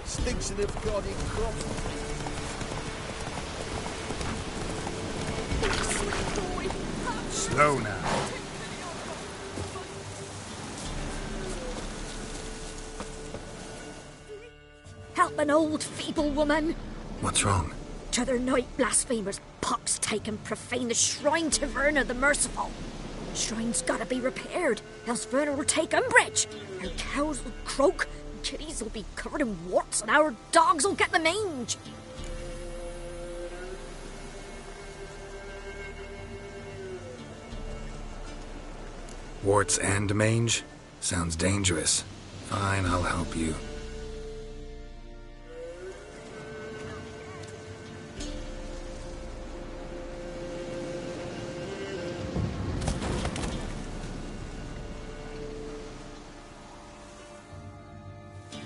Stinks of God in crops. Slow now. Help an old feeble woman. What's wrong? T'other night blasphemers pox take and profane the shrine to Verna the Merciful. Shrine's gotta be repaired, else Verna will take umbrage. Our cows will croak, kitties will be covered in warts, and our dogs will get the mange. Warts and mange? Sounds dangerous. Fine, I'll help you.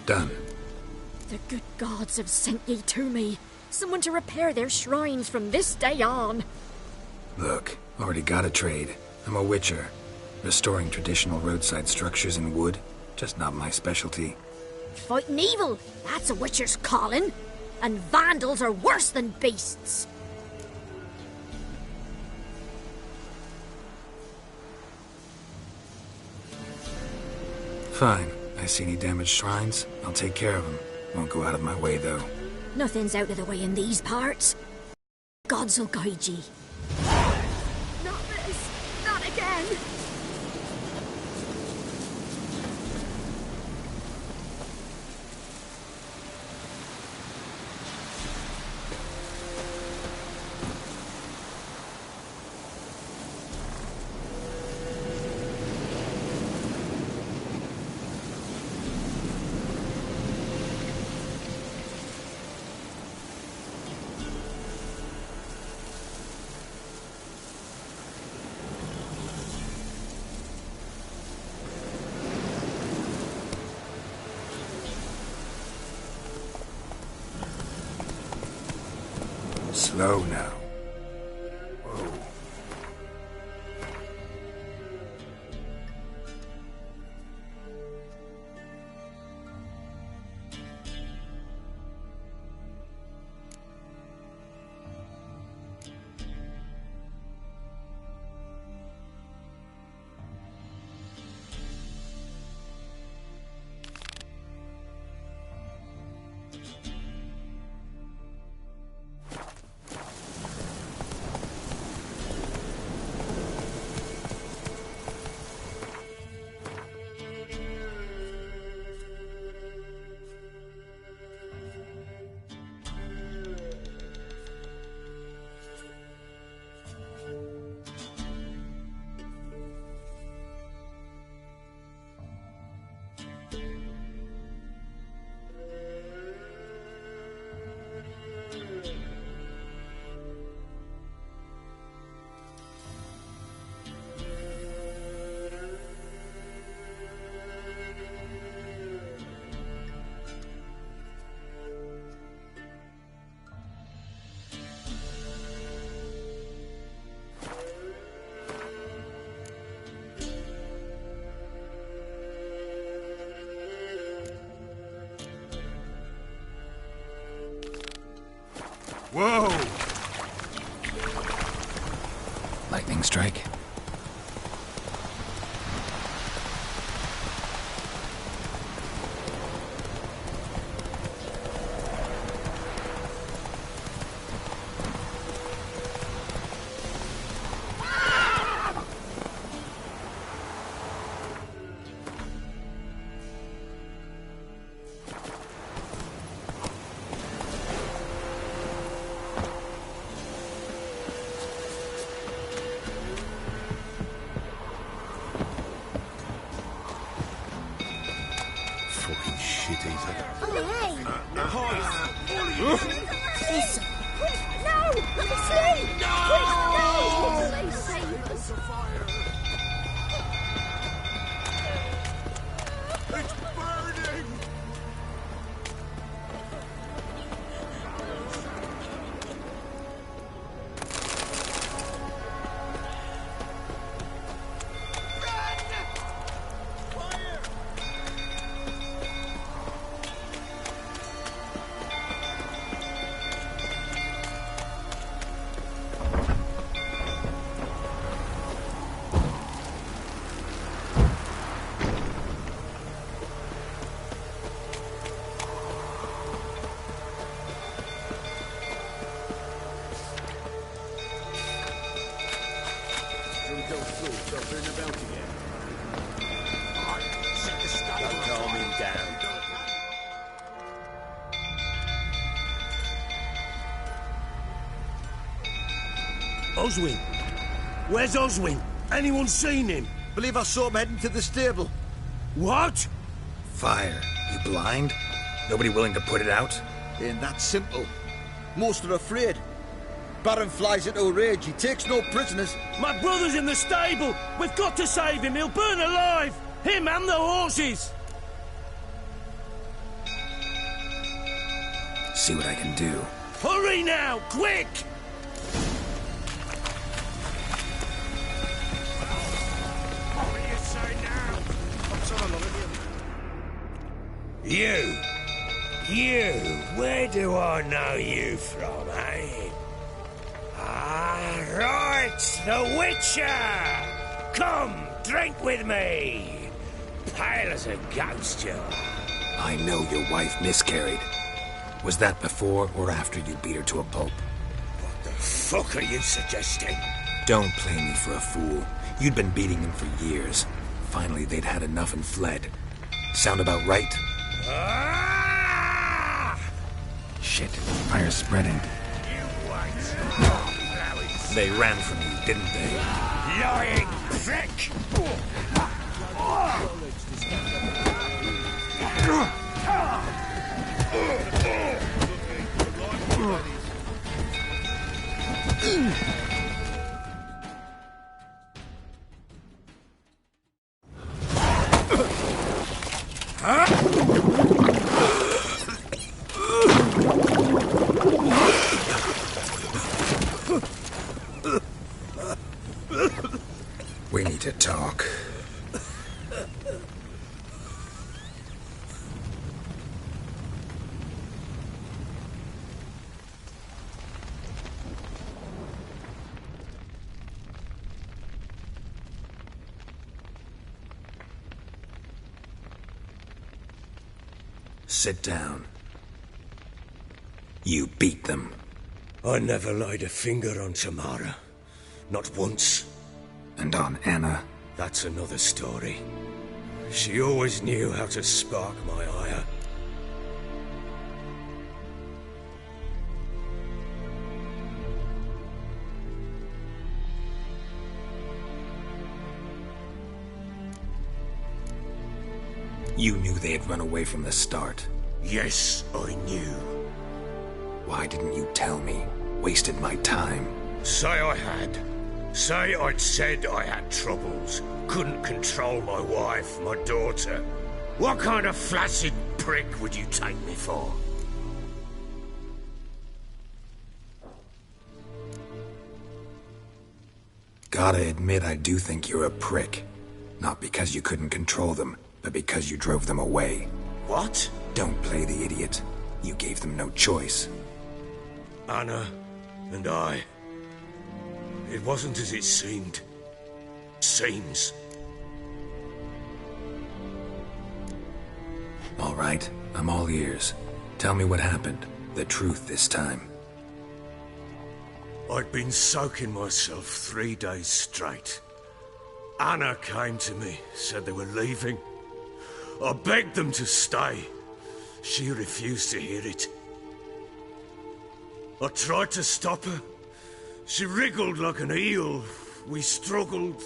Done. The good gods have sent ye to me. Someone to repair their shrines from this day on. Look, already got a trade. I'm a witcher. Restoring traditional roadside structures in wood, just not my specialty. Fighting evil, that's a witcher's calling. And vandals are worse than beasts. Fine. I see any damaged shrines, I'll take care of them. Won't go out of my way, though. Nothing's out of the way in these parts. Gods will guide ye. Not this! Not again! Slow now. Whoa. Whoa! Lightning strike. Fucking shit eater. Oh, hey! Listen. Listen. Quick, no! Let me see! Quick, no! They save us. It's burning! Calm him down. Oswin? Where's Oswin? Anyone seen him? Believe I saw him heading to the stable. What? Fire. You blind? Nobody willing to put it out? Ain't that simple. Most are afraid. Baron flies into a rage. He takes no prisoners. My brother's in the stable! We've got to save him! He'll burn alive! Him and the horses! See what I can do. Hurry now! Quick! What do you say now? You, where do I know you from, eh? Ah, right, the Witcher! Come, drink with me! Pale as a ghost, you are. I know your wife miscarried. Was that before or after you beat her to a pulp? What the fuck are you suggesting? Don't play me for a fool. You'd been beating him for years. Finally, they'd had enough and fled. Sound about right? Ah! Shit, fire's spreading. They ran from you, didn't they? Lying prick! talk. Sit down. You beat them. I never laid a finger on Tamara. Not once. And on Anna? That's another story. She always knew how to spark my ire. You knew they had run away from the start. Yes, I knew. Why didn't you tell me? Wasted my time. Say I had. Say I'd said I had troubles. Couldn't control my wife, my daughter. What kind of flaccid prick would you take me for? Gotta admit, I do think you're a prick. Not because you couldn't control them, but because you drove them away. What? Don't play the idiot. You gave them no choice. Anna and I. It wasn't as it seemed. Seems. All right, I'm all ears. Tell me what happened. The truth this time. I'd been soaking myself 3 days straight. Anna came to me, said they were leaving. I begged them to stay. She refused to hear it. I tried to stop her. She wriggled like an eel. We struggled.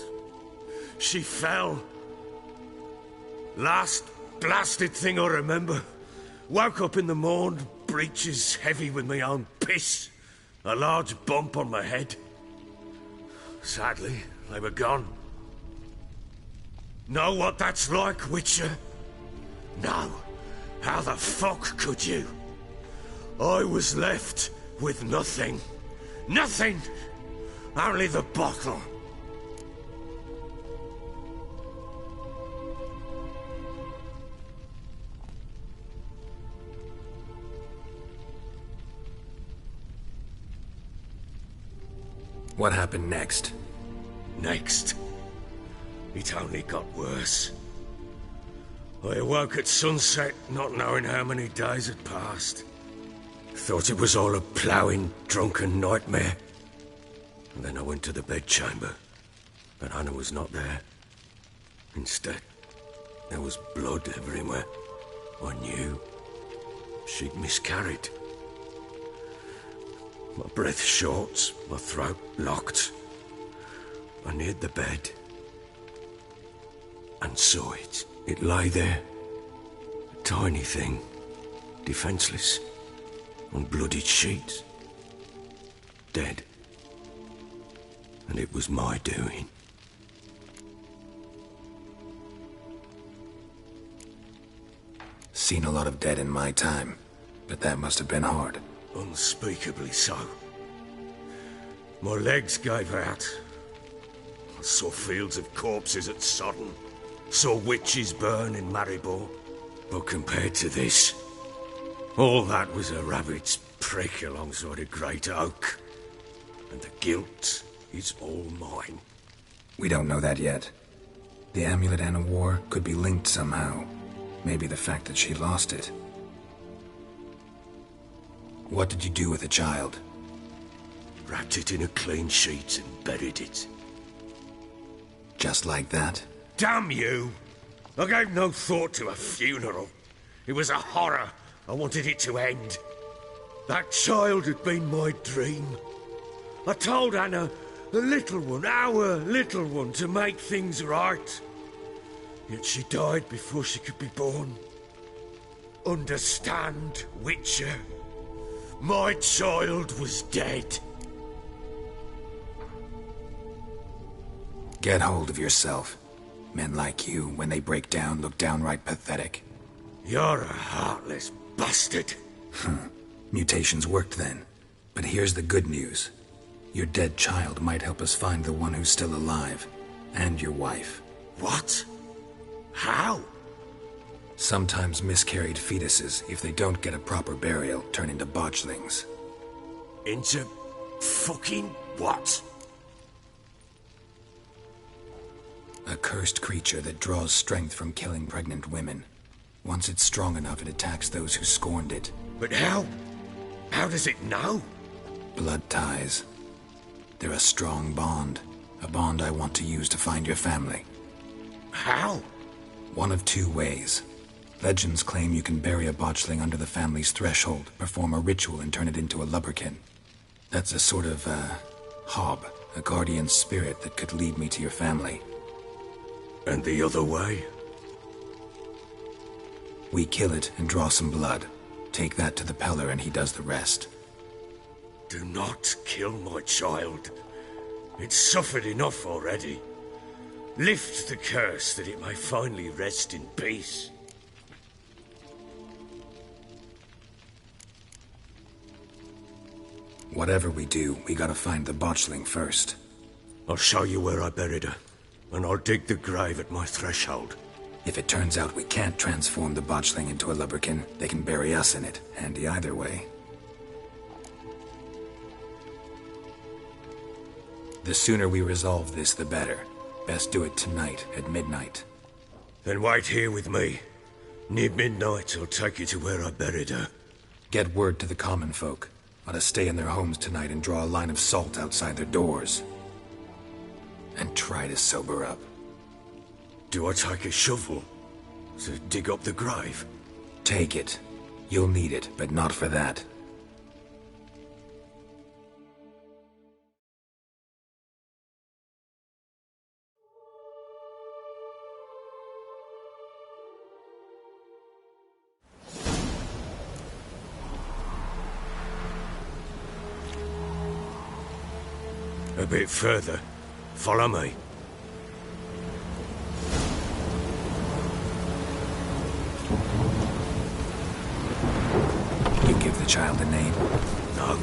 She fell. Last blasted thing I remember. Woke up in the morn, breeches heavy with my own piss. A large bump on my head. Sadly, they were gone. Know what that's like, Witcher? No. How the fuck could you? I was left with nothing. Nothing! Only the bottle. What happened next? Next. It only got worse. I awoke at sunset, not knowing how many days had passed. Thought it was all a ploughing, drunken nightmare. And then I went to the bedchamber, but Anna was not there. Instead, there was blood everywhere. I knew she'd miscarried. My breath short, my throat locked. I neared the bed and saw it. It lay there, a tiny thing, defenseless, on bloodied sheets, dead. And it was my doing. Seen a lot of dead in my time, but that must have been hard. Unspeakably so. My legs gave out. I saw fields of corpses at Sodden. Saw witches burn in Maribor. But compared to this, all that was a rabbit's prick alongside a great oak. And the guilt is all mine. We don't know that yet. The amulet Anna wore could be linked somehow. Maybe the fact that she lost it. What did you do with the child? Wrapped it in a clean sheet and buried it. Just like that? Damn you! I gave no thought to a funeral. It was a horror. I wanted it to end. That child had been my dream. I told Anna, the little one, our little one, to make things right. Yet she died before she could be born. Understand, Witcher? My child was dead. Get hold of yourself. Men like you, when they break down, look downright pathetic. You're a heartless bastard. Mutations worked then. But here's the good news. Your dead child might help us find the one who's still alive. And your wife. What? How? Sometimes miscarried fetuses, if they don't get a proper burial, turn into botchlings. Into fucking what? A cursed creature that draws strength from killing pregnant women. Once it's strong enough, it attacks those who scorned it. But how? How does it know? Blood ties. They're a strong bond. A bond I want to use to find your family. How? One of two ways. Legends claim you can bury a botchling under the family's threshold, perform a ritual, and turn it into a lubberkin. That's a sort of, hob, a guardian spirit that could lead me to your family. And the other way? We kill it and draw some blood. Take that to the Peller and he does the rest. Do not kill my child. It's suffered enough already. Lift the curse that it may finally rest in peace. Whatever we do, we gotta find the botchling first. I'll show you where I buried her, and I'll dig the grave at my threshold. If it turns out we can't transform the botchling into a lubberkin, they can bury us in it. Handy either way. The sooner we resolve this, the better. Best do it tonight, at midnight. Then wait here with me. Near midnight, I'll take you to where I buried her. Get word to the common folk. Ought to stay in their homes tonight and draw a line of salt outside their doors. And try to sober up. Do I take a shovel to dig up the grave? Take it. You'll need it, but not for that. A bit further. Follow me. You give the child a name? No.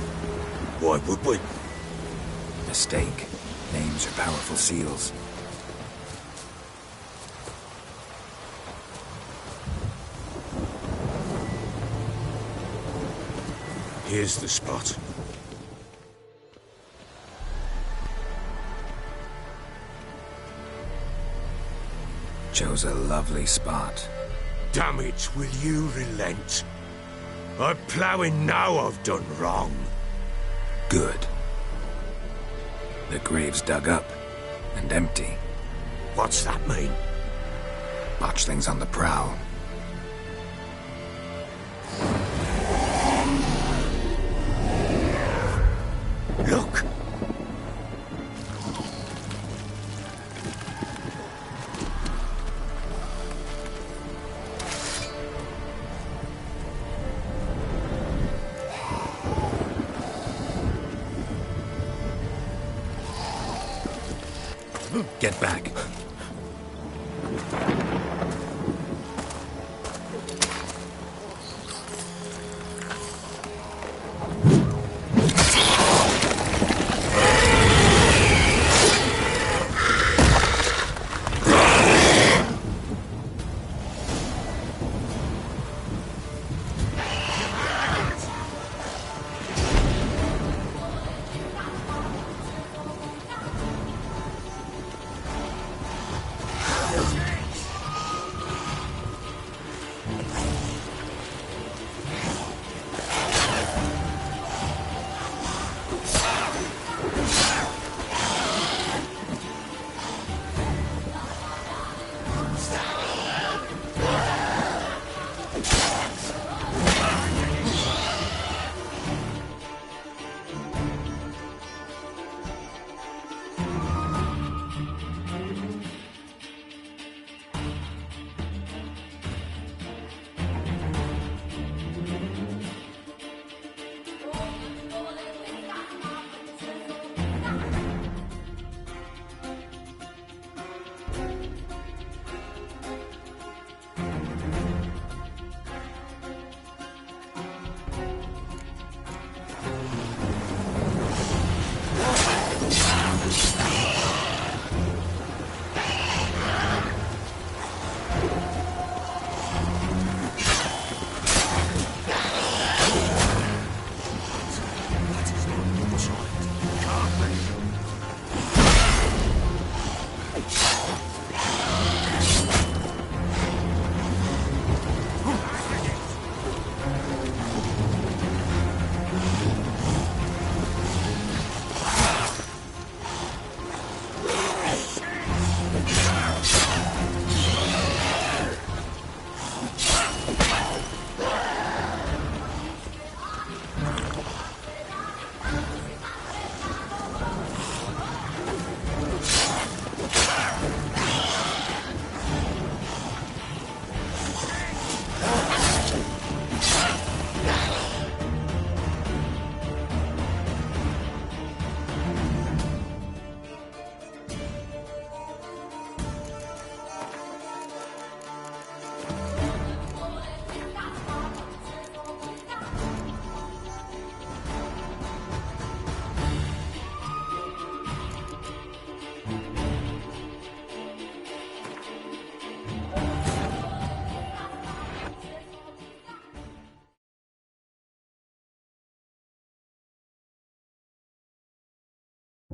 Why would we? Mistake. Names are powerful seals. Here's the spot. Chose a lovely spot. Damn it, will you relent? I'm ploughing now I've done wrong. Good. The grave's dug up and empty. What's that mean? Botchling's on the prowl. Look! Get back.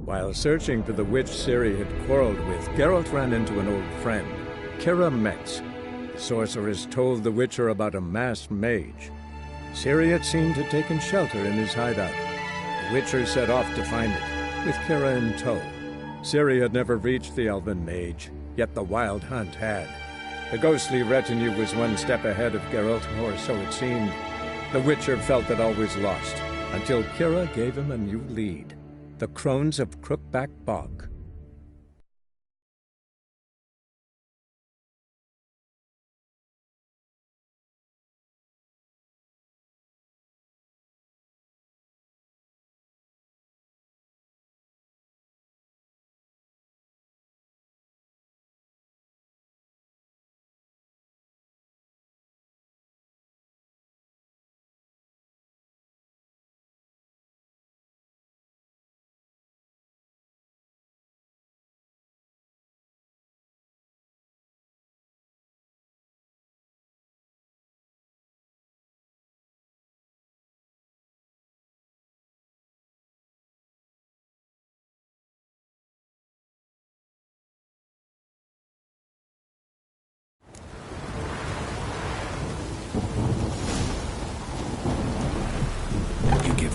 While searching for the witch Ciri had quarreled with, Geralt ran into an old friend, Kira Metz. The sorceress told the Witcher about a masked mage. Ciri had seemed to have taken shelter in his hideout. The Witcher set off to find it, with Kira in tow. Ciri had never reached the elven mage, yet the Wild Hunt had. The ghostly retinue was one step ahead of Geralt, or so it seemed. The Witcher felt that all was lost, until Kira gave him a new lead. The Crones of Crookback Bog.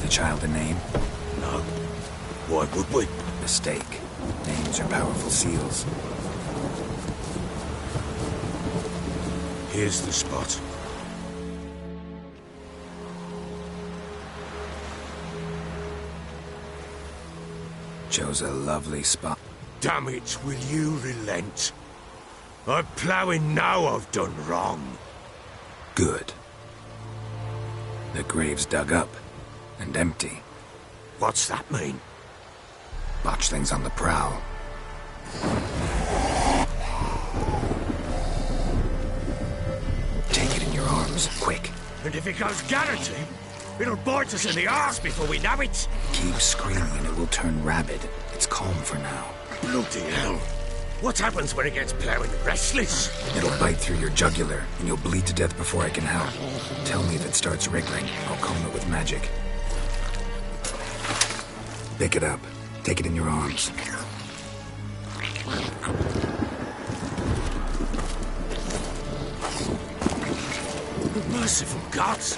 The child a name? No. Why would we? Mistake. Names are powerful seals. Here's the spot. Chose a lovely spot. Damn it, will you relent? I'm ploughing now I've done wrong. Good. The grave's dug up. And empty. What's that mean? Botchling's on the prowl. Take it in your arms, quick. And if it goes Garrity, it'll bite us in the arse before we know it. Keep screaming and it will turn rabid. It's calm for now. Bloody hell. What happens when it gets ploughing restless? It'll bite through your jugular, and you'll bleed to death before I can help. Tell me if it starts wriggling. I'll calm it with magic. Pick it up. Take it in your arms. Merciful gods!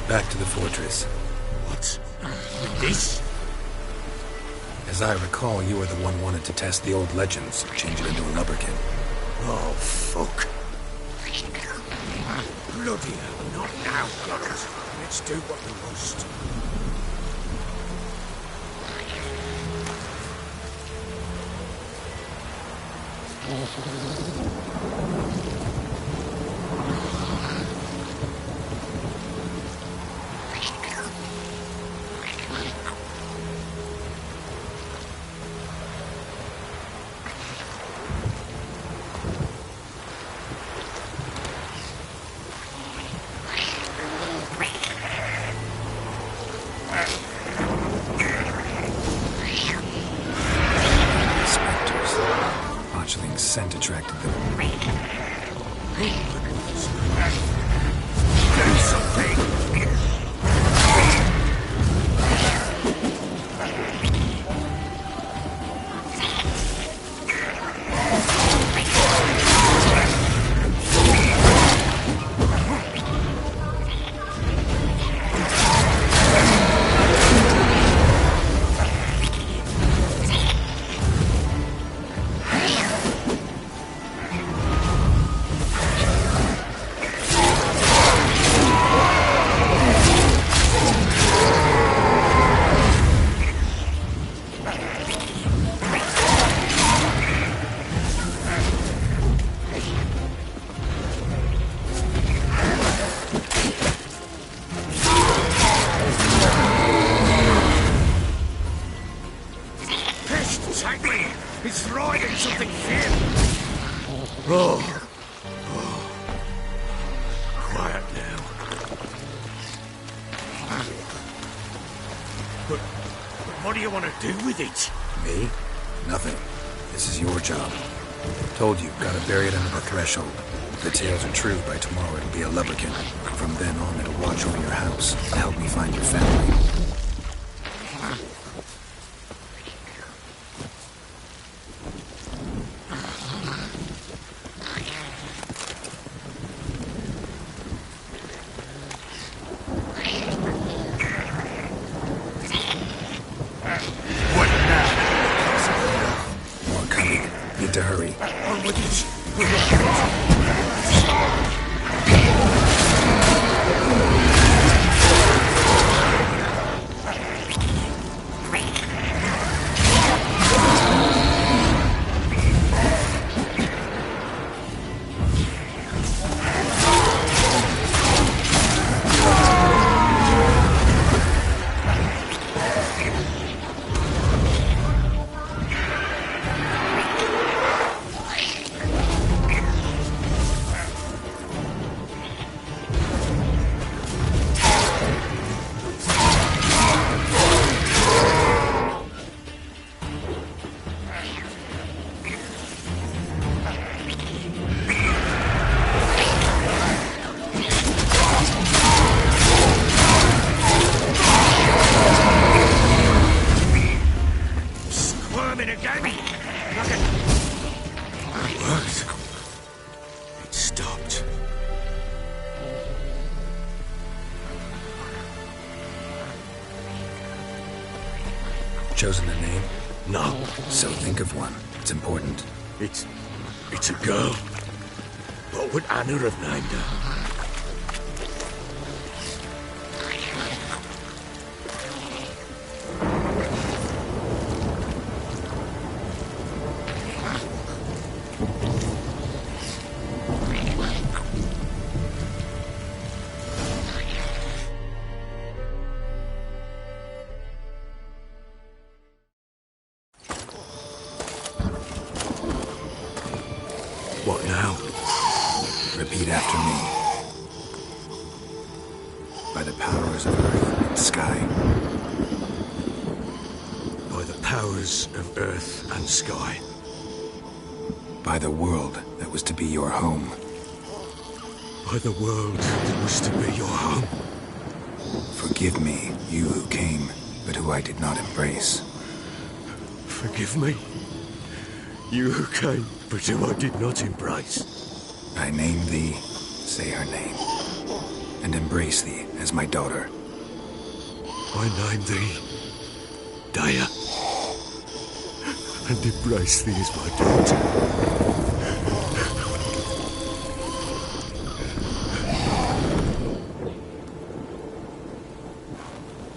Back to the fortress. What? This? As I recall, you were the one wanted to test the old legends, change it into a lubberkin. Oh, fuck. Bloody hell, not now, Geralt. Let's do what we must. Scent attracted them. Do something! It's riding something thin. Oh. Quiet now. But what do you want to do with it? Me? Nothing. This is your job. Told you, gotta bury it under the threshold. If the tales are true, by tomorrow it'll be a lubberkin. From then on, it'll watch over your house and help me find your family. More coming. Need to hurry. Chosen a name? No. So think of one. It's important. It's a girl. What would Anna have named her? What now? Repeat after me. By the powers of earth and sky. By the powers of earth and sky. By the world that was to be your home. By the world that was to be your home. Forgive me, you who came, but who I did not embrace. Forgive me. You who came, but who I did not embrace. I name thee, say her name, and embrace thee as my daughter. I name thee Daya, and embrace thee as my daughter.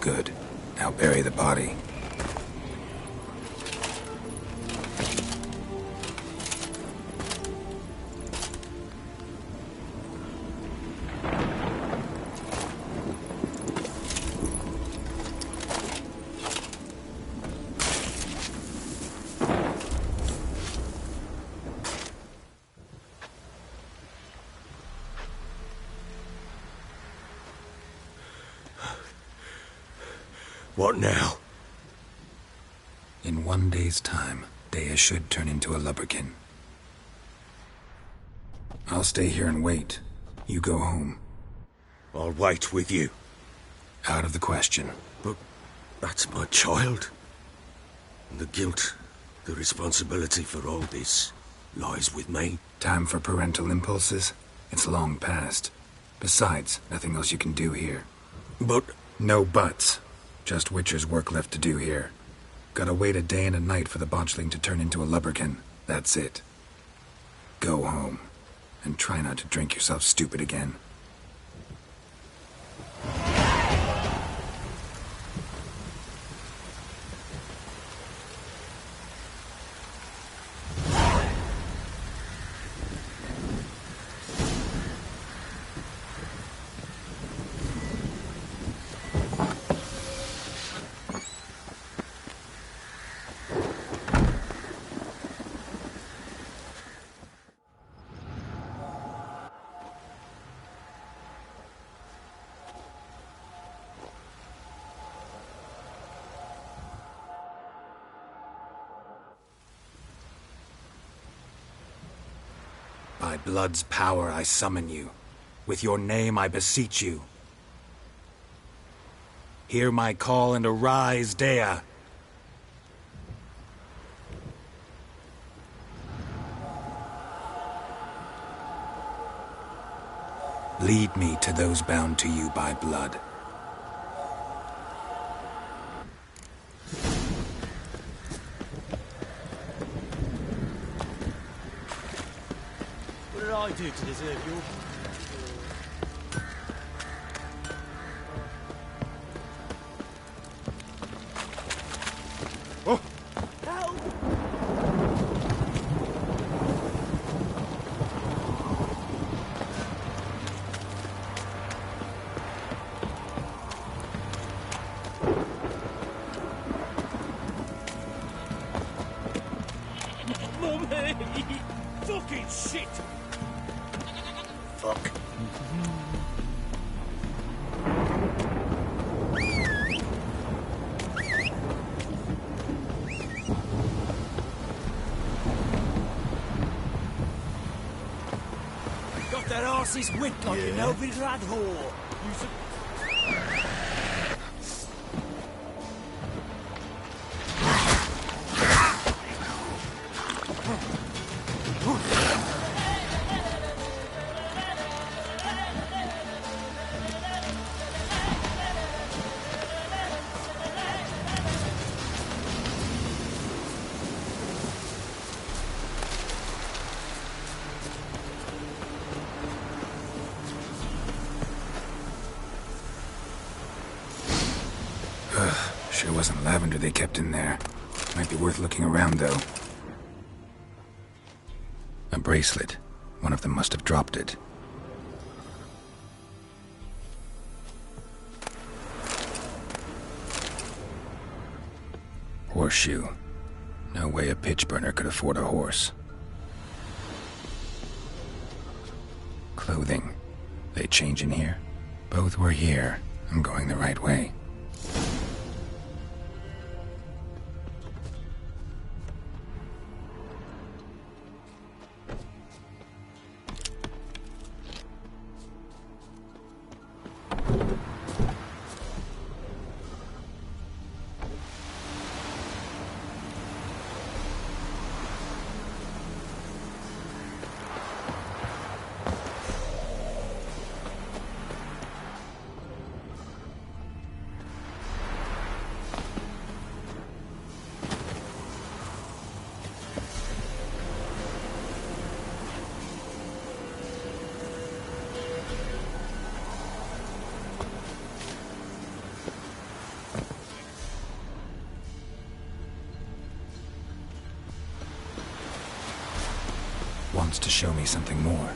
Good. Now bury the body. What now? In 1 day's time, Daya should turn into a lubberkin. I'll stay here and wait. You go home. I'll wait with you. Out of the question. But that's my child. And the guilt, the responsibility for all this lies with me. Time for parental impulses? It's long past. Besides, nothing else you can do here. But No buts. Just Witcher's work left to do here. Gotta wait a day and a night for the botchling to turn into a lubberkin. That's it. Go home. And try not to drink yourself stupid again. blood's power I summon you. With your name I beseech you. Hear my call and arise, Dea. Lead me to those bound to you by blood. What did I do to deserve your... Oh! Help! Mummy! Fucking shit! Fuck. Got that arse's wit like an Elvin lad whore. You should... Sure wasn't lavender they kept in there. Might be worth looking around, though. A bracelet. One of them must have dropped it. Horseshoe. No way a pitch burner could afford a horse. Clothing. They change in here? Both were here. I'm going the right way. Wants to show me something more.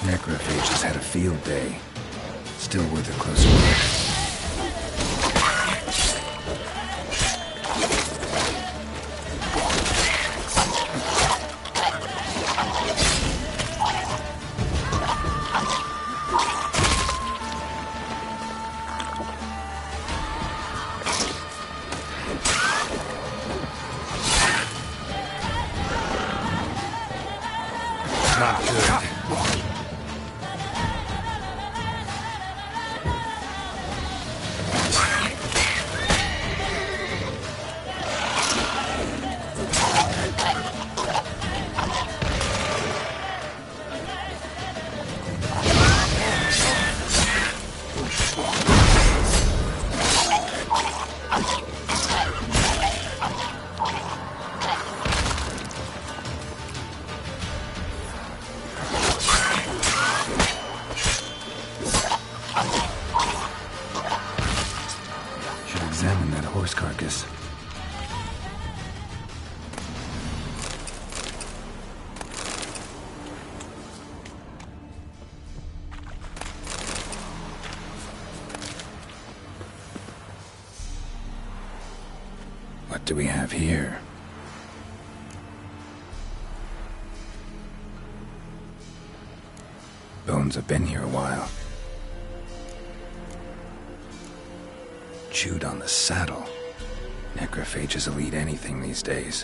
Necrophage has had a field day. Still worth a closer look. Not good. do we have here? Bones have been here a while. Chewed on the saddle. Necrophages will eat anything these days.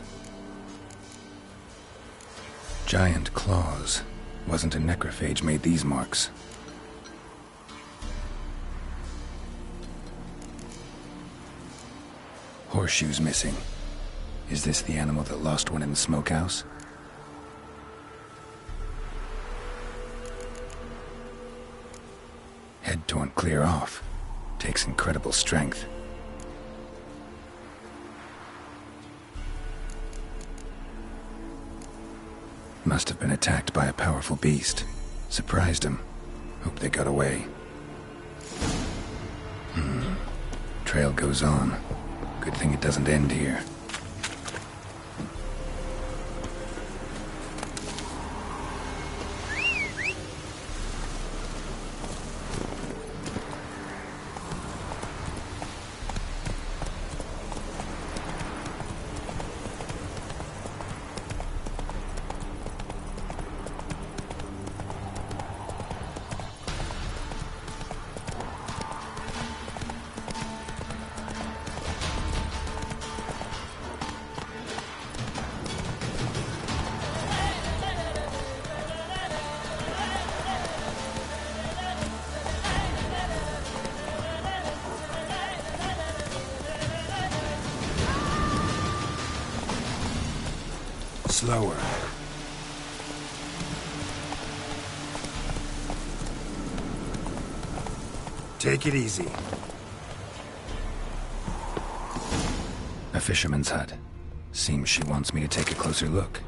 Giant claws. Wasn't a necrophage made these marks. Horseshoes missing. Is this the animal that lost one in the smokehouse? Head torn clear off. Takes incredible strength. Must have been attacked by a powerful beast. Surprised him. Hope they got away. Trail goes on. Good thing it doesn't end here. Slower. Take it easy. A fisherman's hut. Seems she wants me to take a closer look.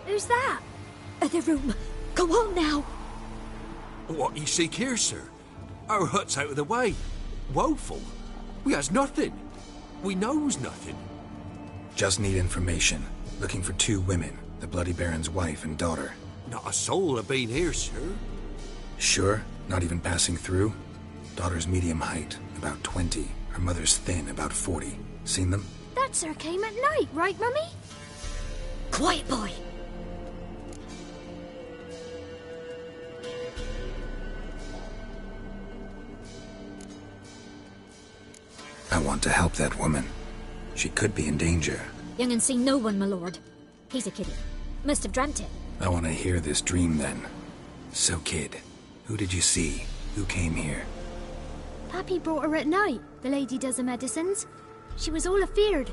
Who's that? Other room. Go on now. What you seek here, sir? Our hut's out of the way. Woeful. We has nothing. We knows nothing. Just need information. Looking for 2 women. The Bloody Baron's wife and daughter. Not a soul have been here, sir. Sure? Not even passing through? Daughter's medium height, about 20. Her mother's thin, about 40. Seen them? That sir came at night, right, Mummy? Quiet, boy. I want to help that woman. She could be in danger. Young and seen no one, my lord. He's a kiddie. Must have dreamt it. I want to hear this dream then. So, kid, who did you see? Who came here? Pappy brought her at night, the lady does the medicines. She was all afeared.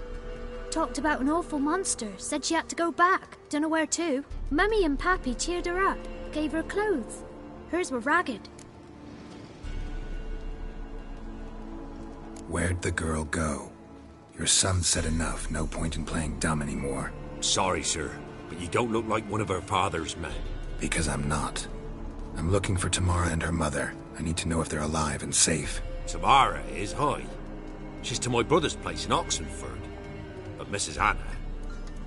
Talked about an awful monster, said she had to go back, dunno where to. Mummy and Pappy cheered her up, gave her clothes. Hers were ragged. Where'd the girl go? Your son said enough, no point in playing dumb anymore. Sorry, sir, but you don't look like one of our father's men. Because I'm not. I'm looking for Tamara and her mother. I need to know if they're alive and safe. Tamara is, aye. She's to my brother's place in Oxenford. But Mrs. Anna,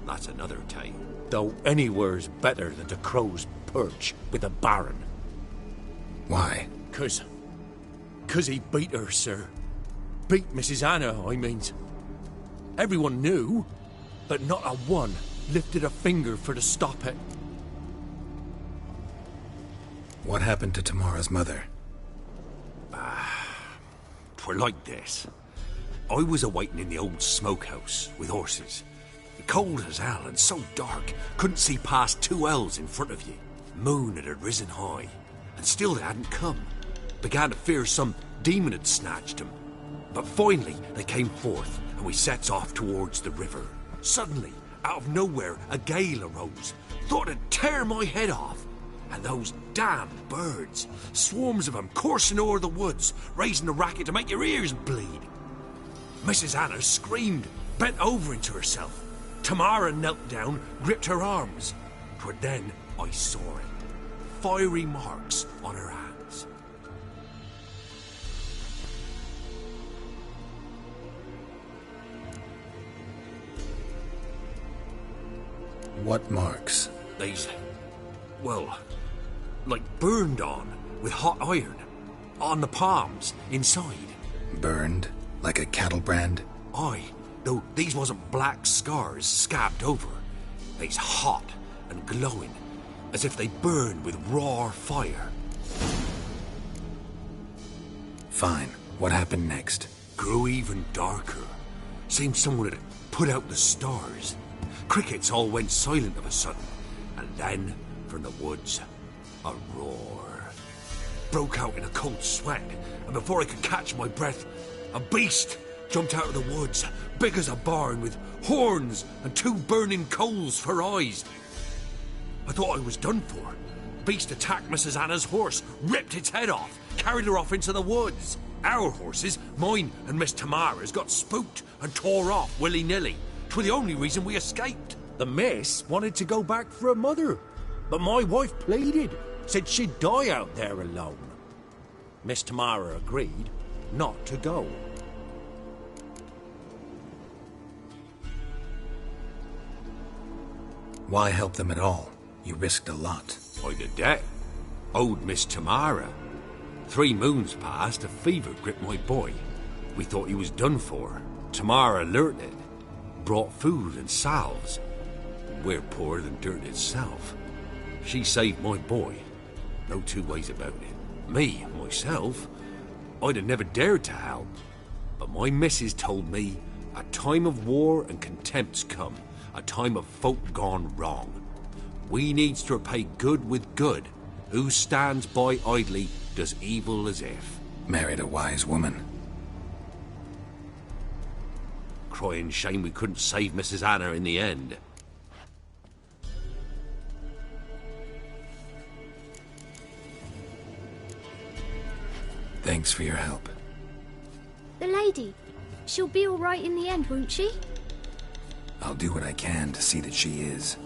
that's another tale. Though anywhere's better than to Crow's Perch with the Baron. Why? 'Cause he beat her, sir. Beat Mrs. Anna, I means. Everyone knew, but not a one lifted a finger for to stop it. What happened to Tamara's mother? 'Twere like this. I was awaiting in the old smokehouse with horses. Cold as hell and so dark, couldn't see past 2 ells in front of you. Moon had risen high, and still they hadn't come. Began to fear some demon had snatched them. But finally they came forth, and we sets off towards the river. Suddenly, out of nowhere, a gale arose. Thought it'd tear my head off. And those damned birds, swarms of them coursing o'er the woods, raising a racket to make your ears bleed. Mrs. Anna screamed, bent over into herself. Tamara knelt down, gripped her arms. 'Twere then I saw it. Fiery marks on her hands. What marks? They's, well, like burned on with hot iron. On the palms, inside. Burned? Like a cattle brand? Aye, though these wasn't black scars scabbed over. They's hot and glowing, as if they burned with raw fire. Fine. What happened next? Grew even darker. Seemed someone had put out the stars. Crickets all went silent of a sudden, and then, from the woods, a roar. Broke out in a cold sweat, and before I could catch my breath, a beast jumped out of the woods, big as a barn, with horns and 2 burning coals for eyes. I thought I was done for. Beast attacked Mrs. Anna's horse, ripped its head off, carried her off into the woods. Our horses, mine and Miss Tamara's, got spooked and tore off willy-nilly. 'Twere the only reason we escaped. The miss wanted to go back for her mother, but my wife pleaded, said she'd die out there alone. Miss Tamara agreed not to go. Why help them at all? You risked a lot. I'd a debt. Owed Miss Tamara. 3 moons passed, a fever gripped my boy. We thought he was done for. Tamara alerted, brought food and salves. We're poorer than dirt itself. She saved my boy. No 2 ways about it. Me, myself, I'd have never dared to help. But my missus told me a time of war and contempt's come. A time of folk gone wrong. We needs to repay good with good. Who stands by idly does evil as if. Married a wise woman. Crying shame we couldn't save Mrs. Anna in the end. Thanks for your help. The lady, she'll be all right in the end, won't she? I'll do what I can to see that she is.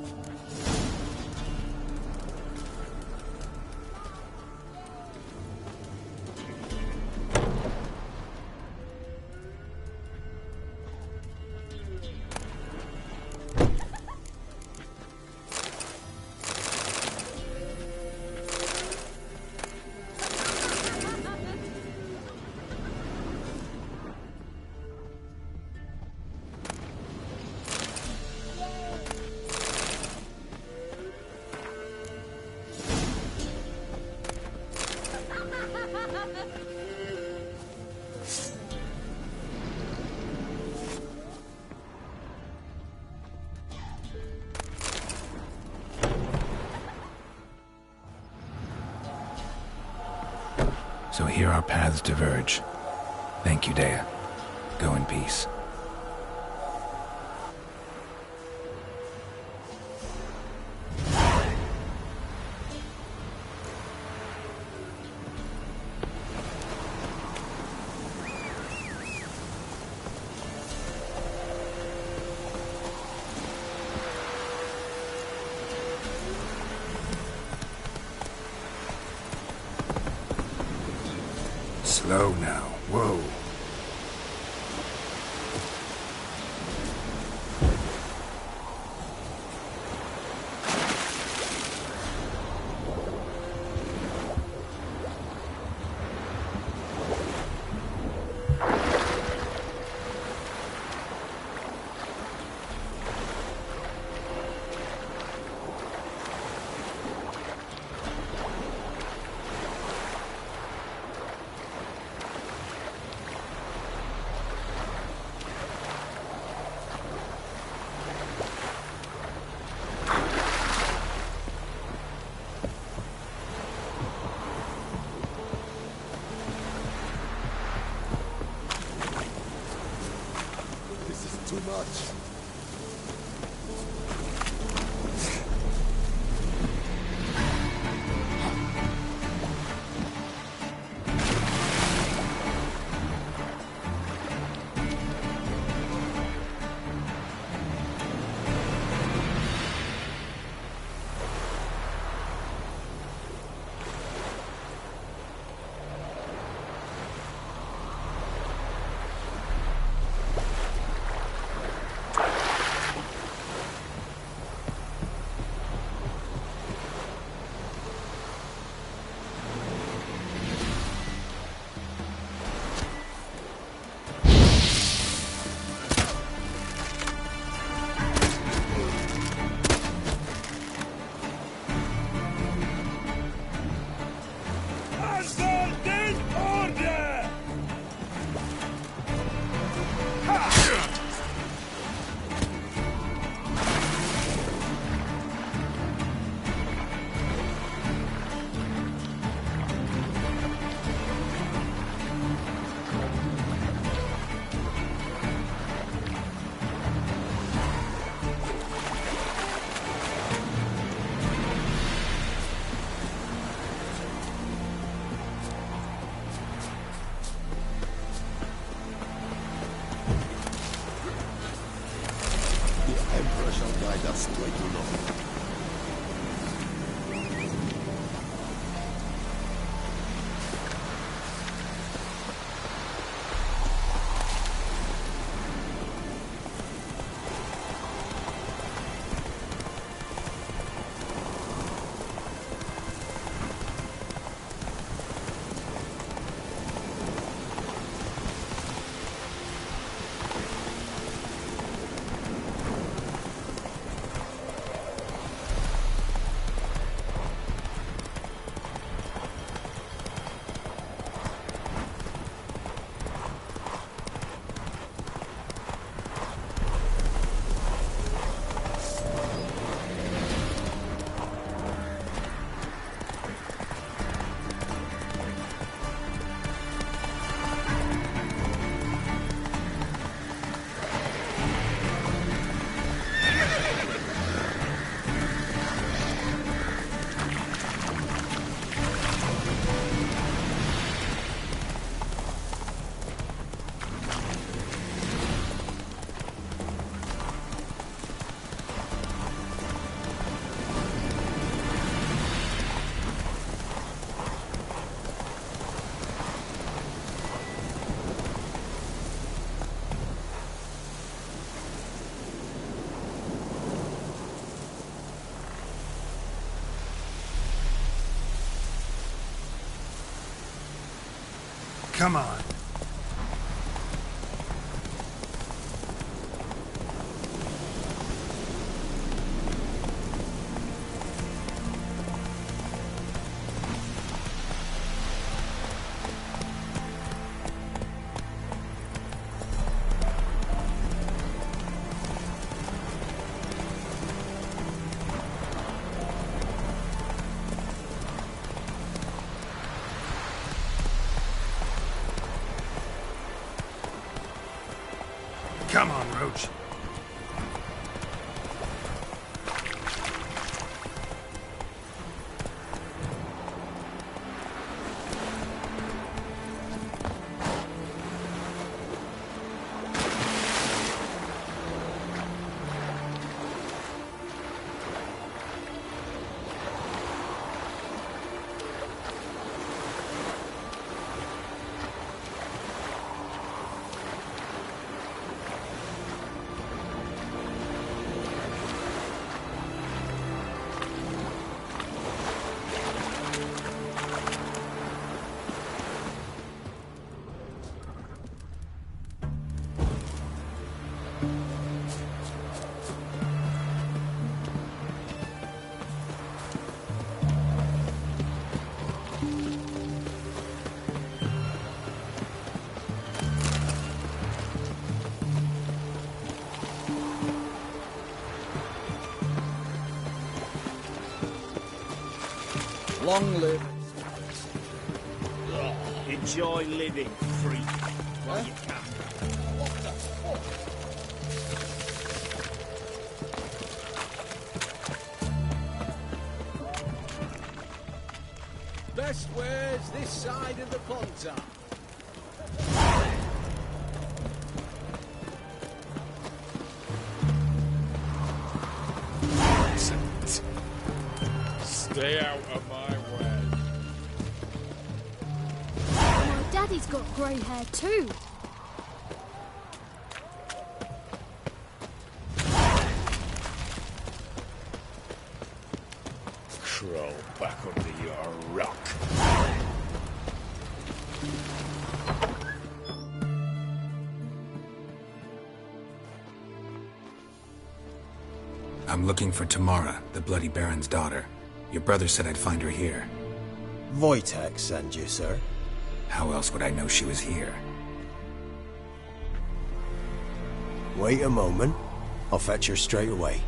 So here our paths diverge. Thank you, Dea. Go in peace. Slow now. Whoa. Too much. Come on. Come on, Roach. Long live. Enjoy living, freak, while you can. Best wares this side of the Ponta. Stay out of my way. My daddy's got grey hair too. Crawl back under your rock. I'm looking for Tamara, the Bloody Baron's daughter. Your brother said I'd find her here. Wojtek sent you, sir. How else would I know she was here? Wait a moment. I'll fetch her straight away.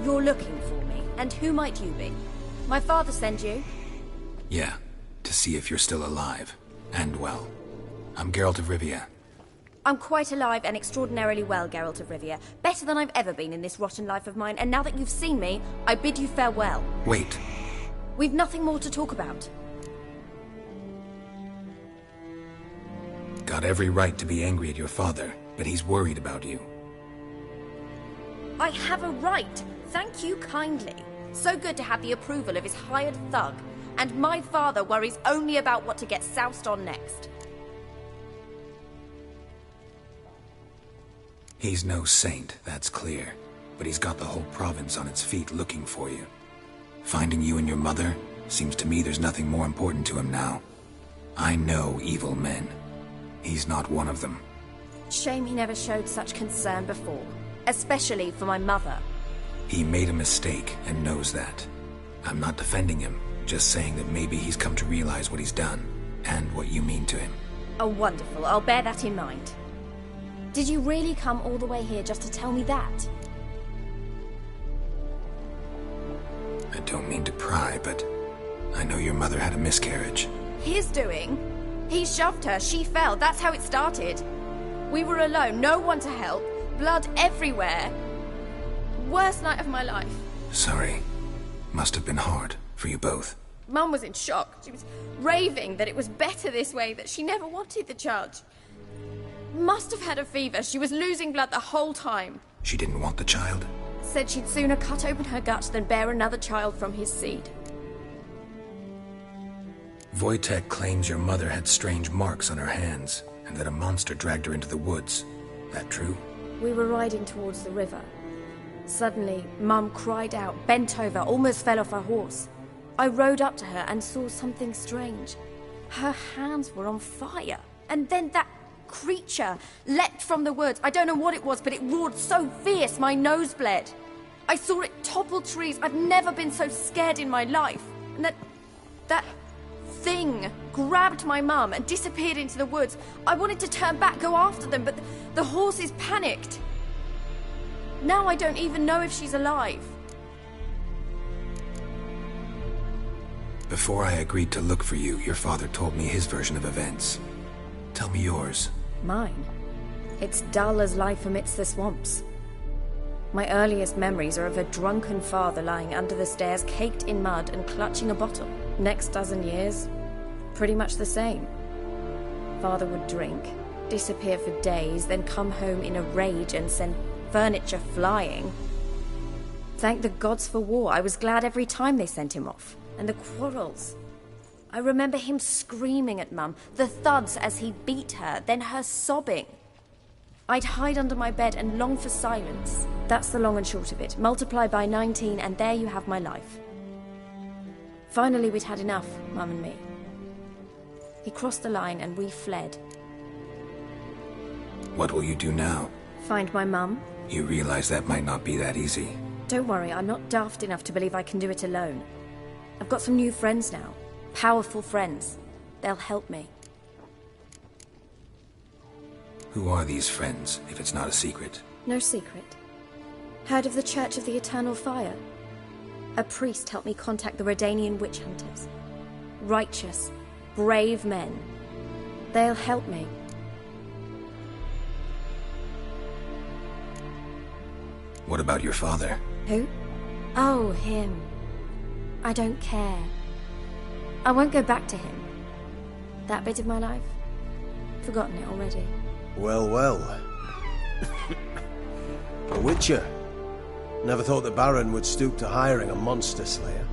You're looking for me, and who might you be? My father sent you? Yeah, to see if you're still alive. And well. I'm Geralt of Rivia. I'm quite alive and extraordinarily well, Geralt of Rivia. Better than I've ever been in this rotten life of mine, and now that you've seen me, I bid you farewell. Wait. We've nothing more to talk about. Got every right to be angry at your father, but he's worried about you. I have a right. Thank you kindly. So good to have the approval of his hired thug. And my father worries only about what to get soused on next. He's no saint, that's clear. But he's got the whole province on its feet looking for you. Finding you and your mother? Seems to me there's nothing more important to him now. I know evil men. He's not one of them. Shame he never showed such concern before. Especially for my mother. He made a mistake and knows that. I'm not defending him, just saying that maybe he's come to realize what he's done, and what you mean to him. Oh, wonderful. I'll bear that in mind. Did you really come all the way here just to tell me that? I don't mean to pry, but I know your mother had a miscarriage. His doing? He shoved her, she fell, that's how it started. We were alone, no one to help, blood everywhere. Worst night of my life. Sorry. Must have been hard for you both. Mum was in shock. She was raving that it was better this way, that she never wanted the charge. Must have had a fever. She was losing blood the whole time. She didn't want the child? Said she'd sooner cut open her gut than bear another child from his seed. Wojtek claims your mother had strange marks on her hands, and that a monster dragged her into the woods. That true? We were riding towards the river. Suddenly, Mum cried out, bent over, almost fell off her horse. I rode up to her and saw something strange. Her hands were on fire. And then that creature leapt from the woods. I don't know what it was, but it roared so fierce my nose bled. I saw it topple trees. I've never been so scared in my life. And that thing grabbed my mum and disappeared into the woods. I wanted to turn back, go after them, but the horses panicked. Now I don't even know if she's alive. Before I agreed to look for you, your father told me his version of events. Tell me yours. Mine? It's dull as life amidst the swamps. My earliest memories are of a drunken father lying under the stairs, caked in mud and clutching a bottle. Next dozen years, pretty much the same. Father would drink, disappear for days, then come home in a rage and send furniture flying. Thank the gods for war. I was glad every time they sent him off. And the quarrels. I remember him screaming at Mum, the thuds as he beat her, then her sobbing. I'd hide under my bed and long for silence. That's the long and short of it. Multiply by 19 and there you have my life. Finally we'd had enough, Mum and me. He crossed the line and we fled. What will you do now? Find my mum. You realize that might not be that easy. Don't worry, I'm not daft enough to believe I can do it alone. I've got some new friends now. Powerful friends. They'll help me. Who are these friends, if it's not a secret? No secret. Heard of the Church of the Eternal Fire? A priest helped me contact the Redanian witch hunters. Righteous, brave men. They'll help me. What about your father? Who? Oh, him. I don't care. I won't go back to him. That bit of my life? Forgotten it already. Well, well. A witcher. Never thought the Baron would stoop to hiring a monster slayer.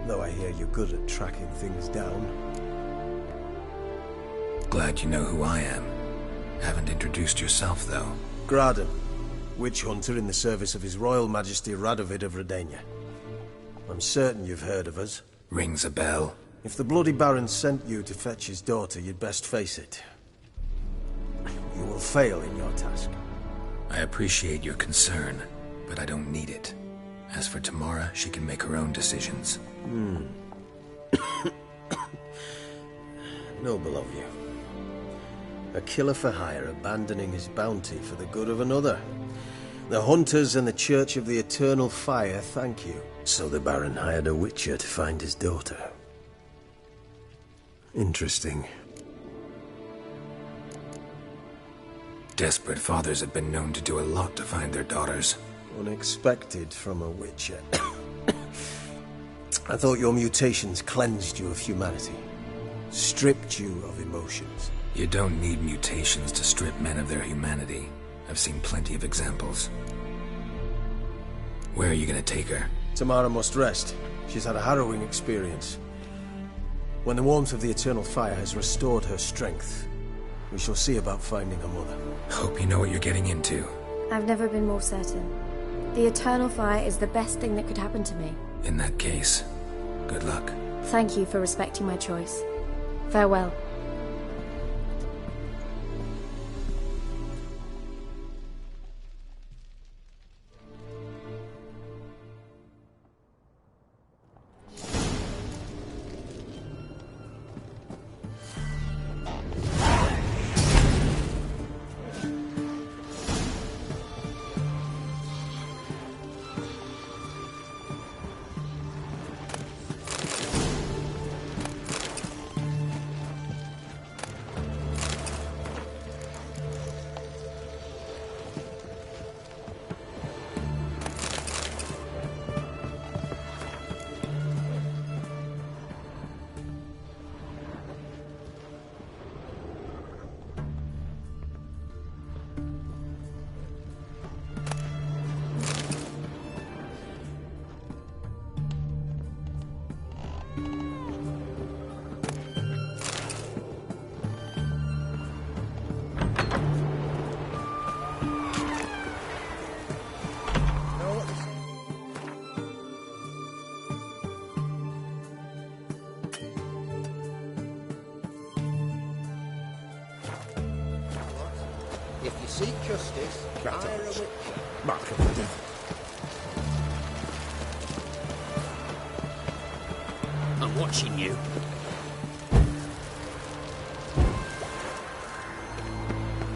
Though I hear you're good at tracking things down. Glad you know who I am. Haven't introduced yourself, though. Graden, witch hunter in the service of His Royal Majesty Radovid of Redania. I'm certain you've heard of us. Rings a bell. If the bloody Baron sent you to fetch his daughter, you'd best face it. You will fail in your task. I appreciate your concern, but I don't need it. As for Tamara, she can make her own decisions. Noble of you. A killer for hire abandoning his bounty for the good of another. The hunters and the Church of the Eternal Fire thank you. So the Baron hired a witcher to find his daughter. Interesting. Desperate fathers have been known to do a lot to find their daughters. Unexpected from a witcher. I thought your mutations cleansed you of humanity. Stripped you of emotions. You don't need mutations to strip men of their humanity. I've seen plenty of examples. Where are you gonna take her? Tamara must rest. She's had a harrowing experience. When the warmth of the Eternal Fire has restored her strength, we shall see about finding her mother. Hope you know what you're getting into. I've never been more certain. The Eternal Fire is the best thing that could happen to me. In that case, good luck. Thank you for respecting my choice. Farewell. justice. Better hire a watch. witcher. Mark of the devil. I'm watching you.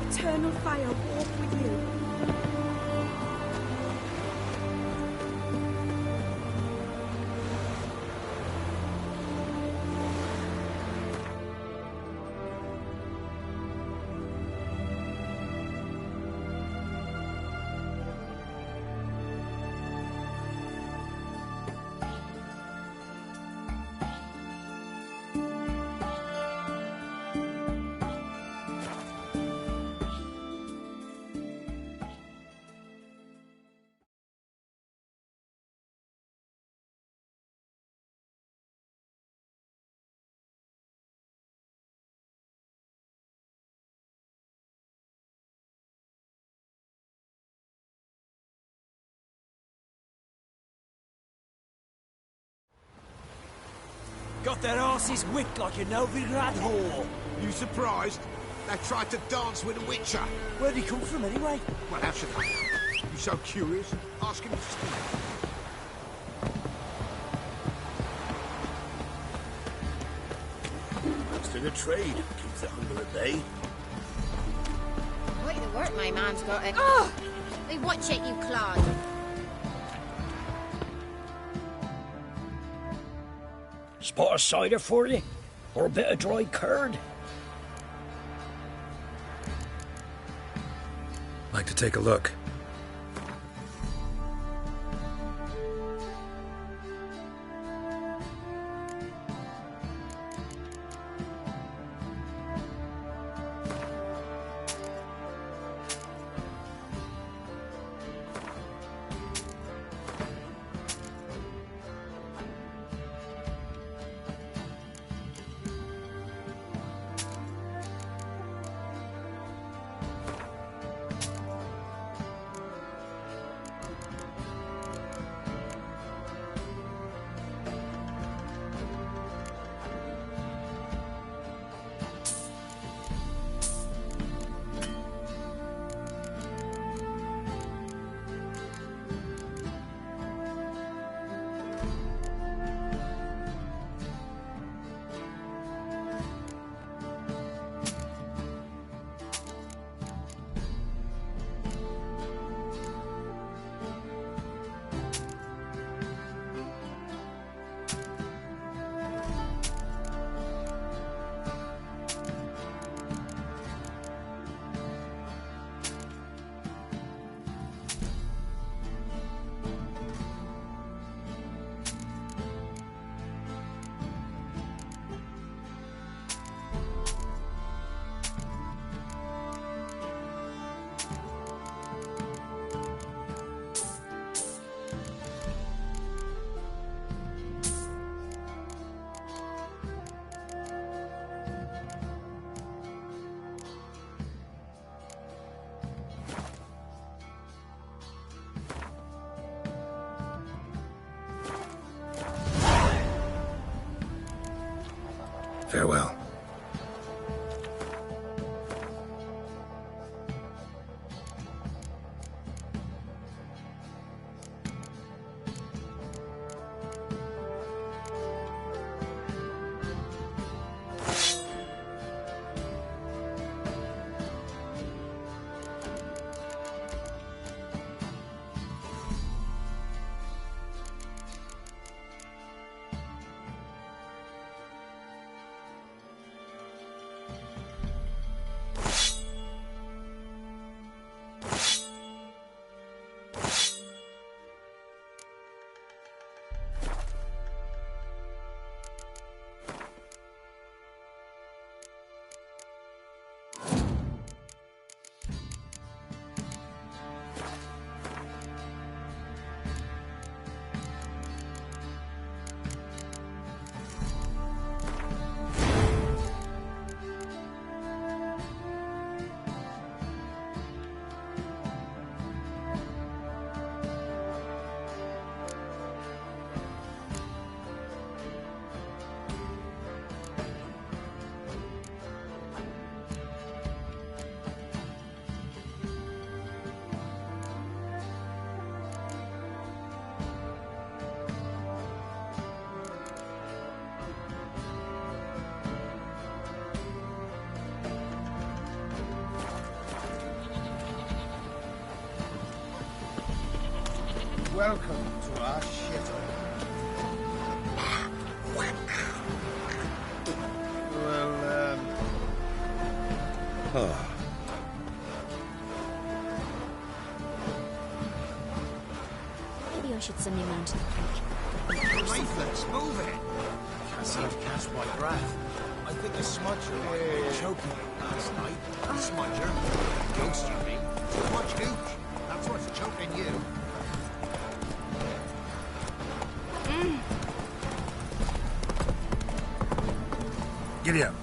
Eternal fire walk with you. Got their asses whipped like a Novigrad whore. You surprised? They tried to dance with a witcher. Where'd he come from anyway? Well, how should I? You so curious? Ask him to speak. Master of the trade. Keeps the hunger at bay. Quite the work my man's got it. Oh! Hey, watch it, you clod. Spot of cider for you? Or a bit of dry curd? Like to take a look. Farewell. Welcome to our shithole. Well, Maybe I should send him round to the creek. Reflex, move it! Can't seem to catch my breath. I think the smudger might have been choking me last night. Smudger? Ghost, you mean? Too much hooch. That's what's choking you. Giddy up.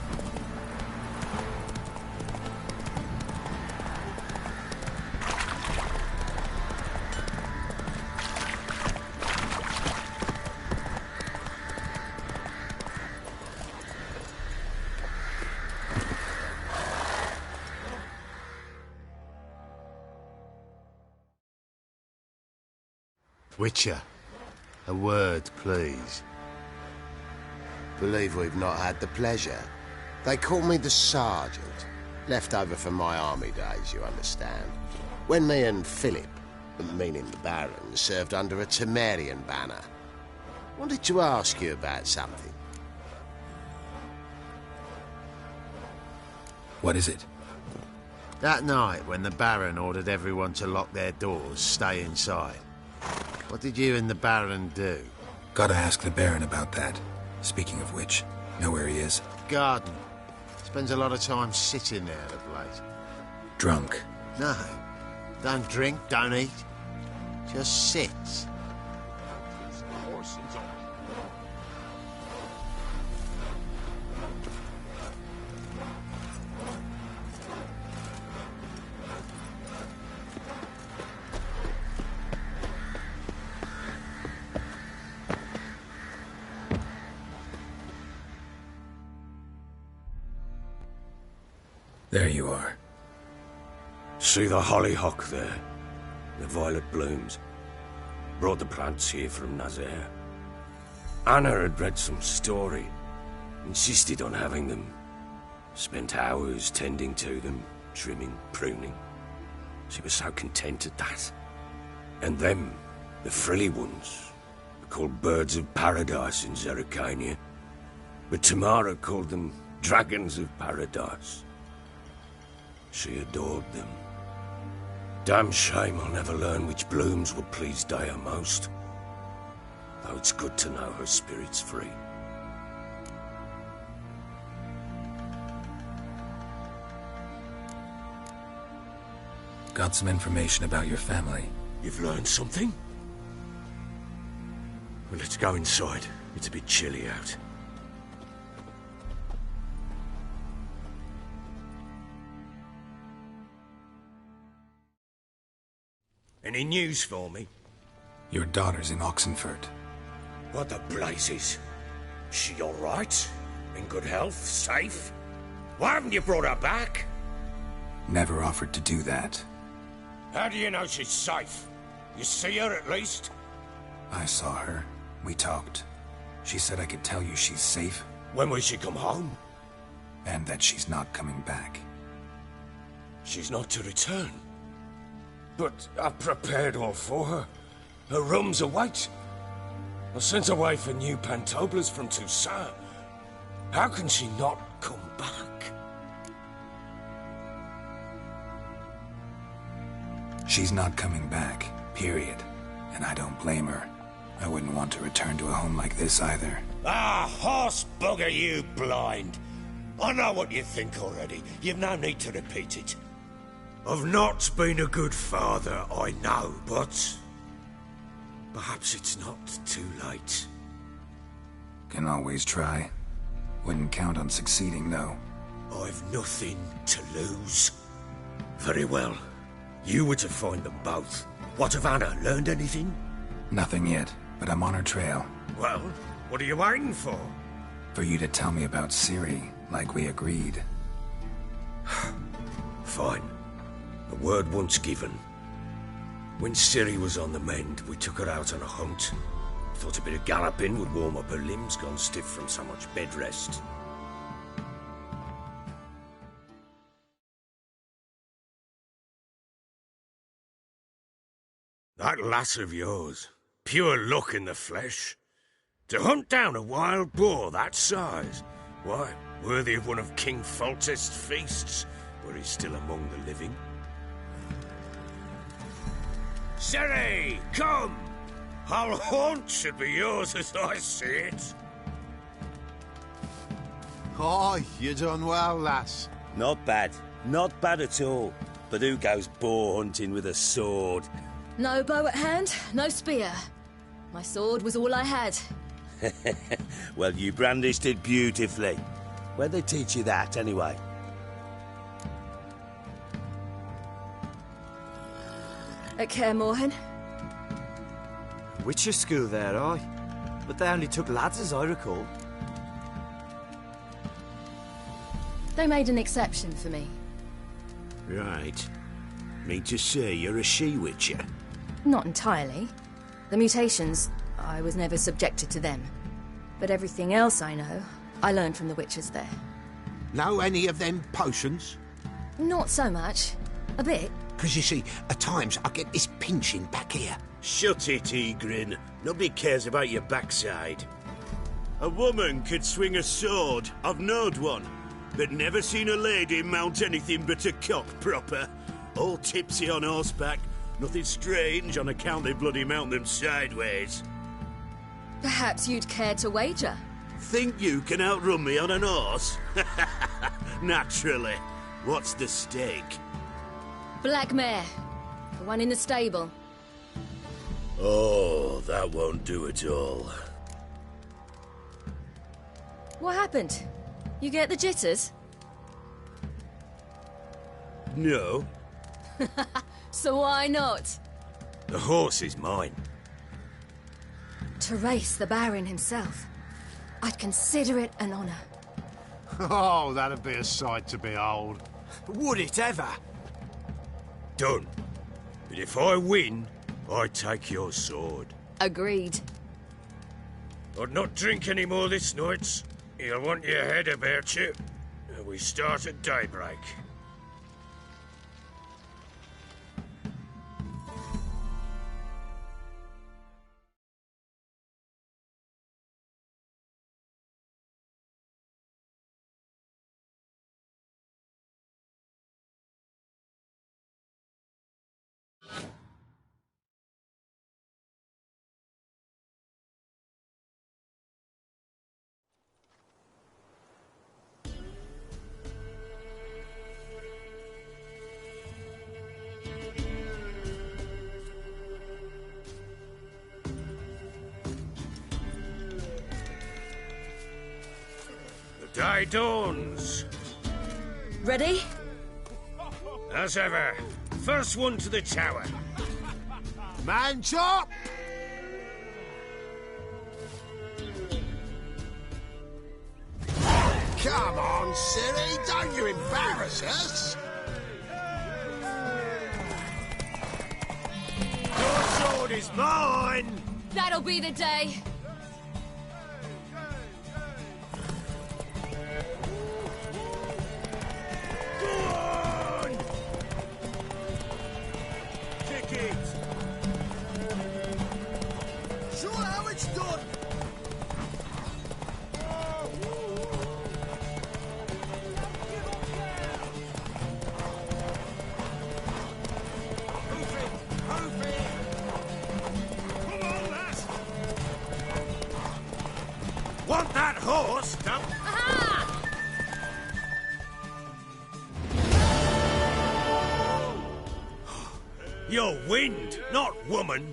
Witcher, a word, please. Believe we've not had the pleasure. They call me the Sergeant. Left over from my army days, you understand. When me and Philip, meaning the Baron, served under a Temerian banner. Wanted to ask you about something. What is it? That night, when the Baron ordered everyone to lock their doors, stay inside. What did you and the Baron do? Gotta ask the Baron about that. Speaking of which, know where he is? Garden. Spends a lot of time sitting there of late. Drunk. No. Don't drink, don't eat. Just sits. There you are. See the hollyhock there? The violet blooms. Brought the plants here from Nazaire. Anna had read some story. Insisted on having them. Spent hours tending to them, trimming, pruning. She was so content at that. And them, the frilly ones, were called birds of paradise in Zerrikania. But Tamara called them dragons of paradise. She adored them. Damn shame I'll never learn which blooms would please Dea most. Though it's good to know her spirit's free. Got some information about your family. You've learned something? Well, let's go inside. It's a bit chilly out. Any news for me? Your daughter's in Oxenfurt. What the blazes? She all right? In good health? Safe? Why haven't you brought her back? Never offered to do that. How do you know she's safe? You see her at least? I saw her. We talked. She said I could tell you she's safe. When will she come home? And that she's not coming back. She's not to return. But I've prepared all for her. Her room's await. I sent away for new pantoblas from Toussaint. How can she not come back? She's not coming back, period. And I don't blame her. I wouldn't want to return to a home like this either. Ah, horse bugger you, blind. I know what you think already. You've no need to repeat it. I've not been a good father, I know, but perhaps it's not too late. Can always try. Wouldn't count on succeeding, though. I've nothing to lose. Very well. You were to find them both. What of Anna? Learned anything? Nothing yet, but I'm on her trail. Well, what are you waiting for? For you to tell me about Ciri, like we agreed. Fine. A word once given. When Ciri was on the mend, we took her out on a hunt. Thought a bit of galloping would warm up her limbs gone stiff from so much bed rest. That lass of yours, pure luck in the flesh. To hunt down a wild boar that size, why, worthy of one of King Foltest's feasts, were he still among the living. Siri, come! Hull Haunt should be yours as I see it. Oh, you done well, lass. Not bad. Not bad at all. But who goes boar hunting with a sword? No bow at hand, no spear. My sword was all I had. Well, you brandished it beautifully. Where'd they teach you that, anyway? At Kaer Morhen. Witcher school there, aye. But they only took lads, as I recall. They made an exception for me. Right. Mean to say you're a she-witcher? Not entirely. The mutations, I was never subjected to them. But everything else I know, I learned from the witches there. Know any of them potions? Not so much. A bit. Because you see, at times I get this pinching back here. Shut it, Egrin. Nobody cares about your backside. A woman could swing a sword. I've knowed one. But never seen a lady mount anything but a cock proper. All tipsy on horseback. Nothing strange on account they bloody mount them sideways. Perhaps you'd care to wager? Think you can outrun me on an horse? Naturally. What's the stake? Black mare. The one in the stable. Oh, that won't do at all. What happened? You get the jitters? No. So why not? The horse is mine. To race the Baron himself. I'd consider it an honour. Oh, that'd be a sight to behold. Would it ever? Done. But if I win, I take your sword. Agreed. I'd not drink any more this night. You'll want your head about you. And we start at daybreak. Day dawns. Ready? As ever. First one to the tower. Man chop! Come on, Siri, don't you embarrass us! Your sword is mine! That'll be the day. Want that horse? No. You're wind, not woman.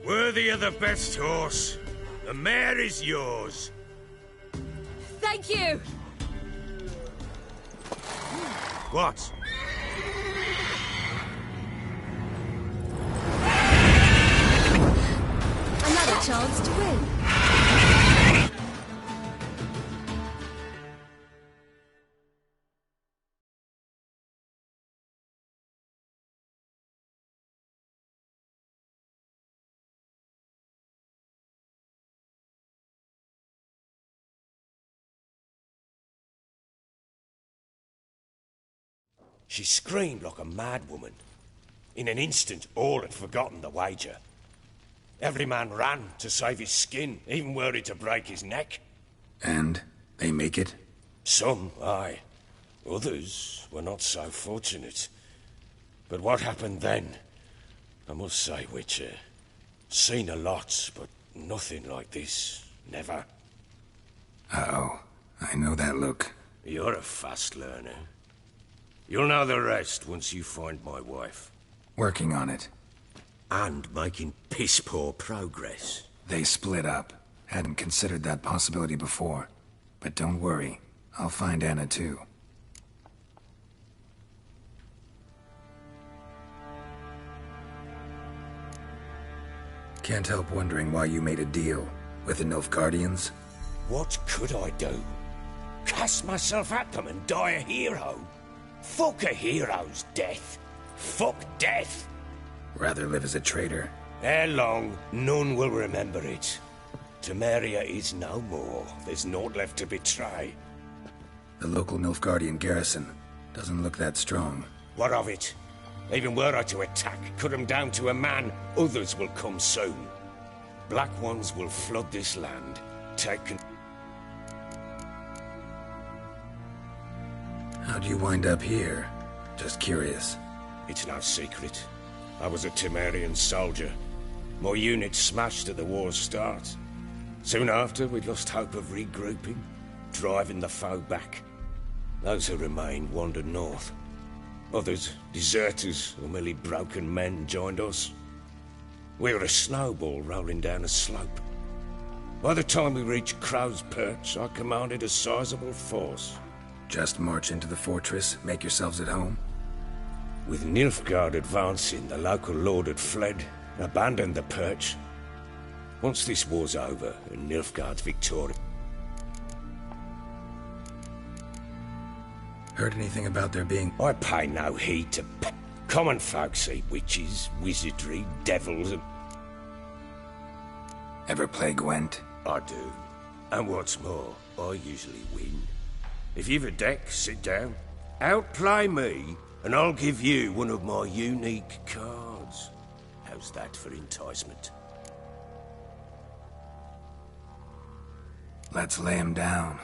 Worthy of the best horse. The mare is yours. Thank you! What? Another chance to win. She screamed like a mad woman. In an instant, all had forgotten the wager. Every man ran to save his skin, even were it to break his neck. And they make it? Some, aye. Others were not so fortunate. But what happened then? I must say, Witcher, seen a lot, but nothing like this. Never. Uh-oh. I know that look. You're a fast learner. You'll know the rest once you find my wife. Working on it. And making piss-poor progress. They split up. Hadn't considered that possibility before. But don't worry. I'll find Anna too. Can't help wondering why you made a deal with the Nilfgaardians. What could I do? Cast myself at them and die a hero? Fuck a hero's death. Fuck death. Rather live as a traitor. Ere long, none will remember it. Temeria is no more. There's naught left to betray. The local Nilfgaardian garrison doesn't look that strong. What of it? Even were I to attack, cut them down to a man, others will come soon. Black ones will flood this land, take... How'd you wind up here? Just curious. It's no secret. I was a Temerian soldier. My unit smashed at the war's start. Soon after, we'd lost hope of regrouping, driving the foe back. Those who remained wandered north. Others, deserters or merely broken men, joined us. We were a snowball rolling down a slope. By the time we reached Crow's Perch, I commanded a sizable force. Just march into the fortress, make yourselves at home? With Nilfgaard advancing, the local lord had fled, abandoned the perch. Once this war's over, and Nilfgaard's victorious... Heard anything about there being... I pay no heed to... Common folk see witches, wizardry, devils and... Ever play Gwent? I do. And what's more, I usually win. If you've a deck, sit down. Outplay me, and I'll give you one of my unique cards. How's that for enticement? Let's lay him down.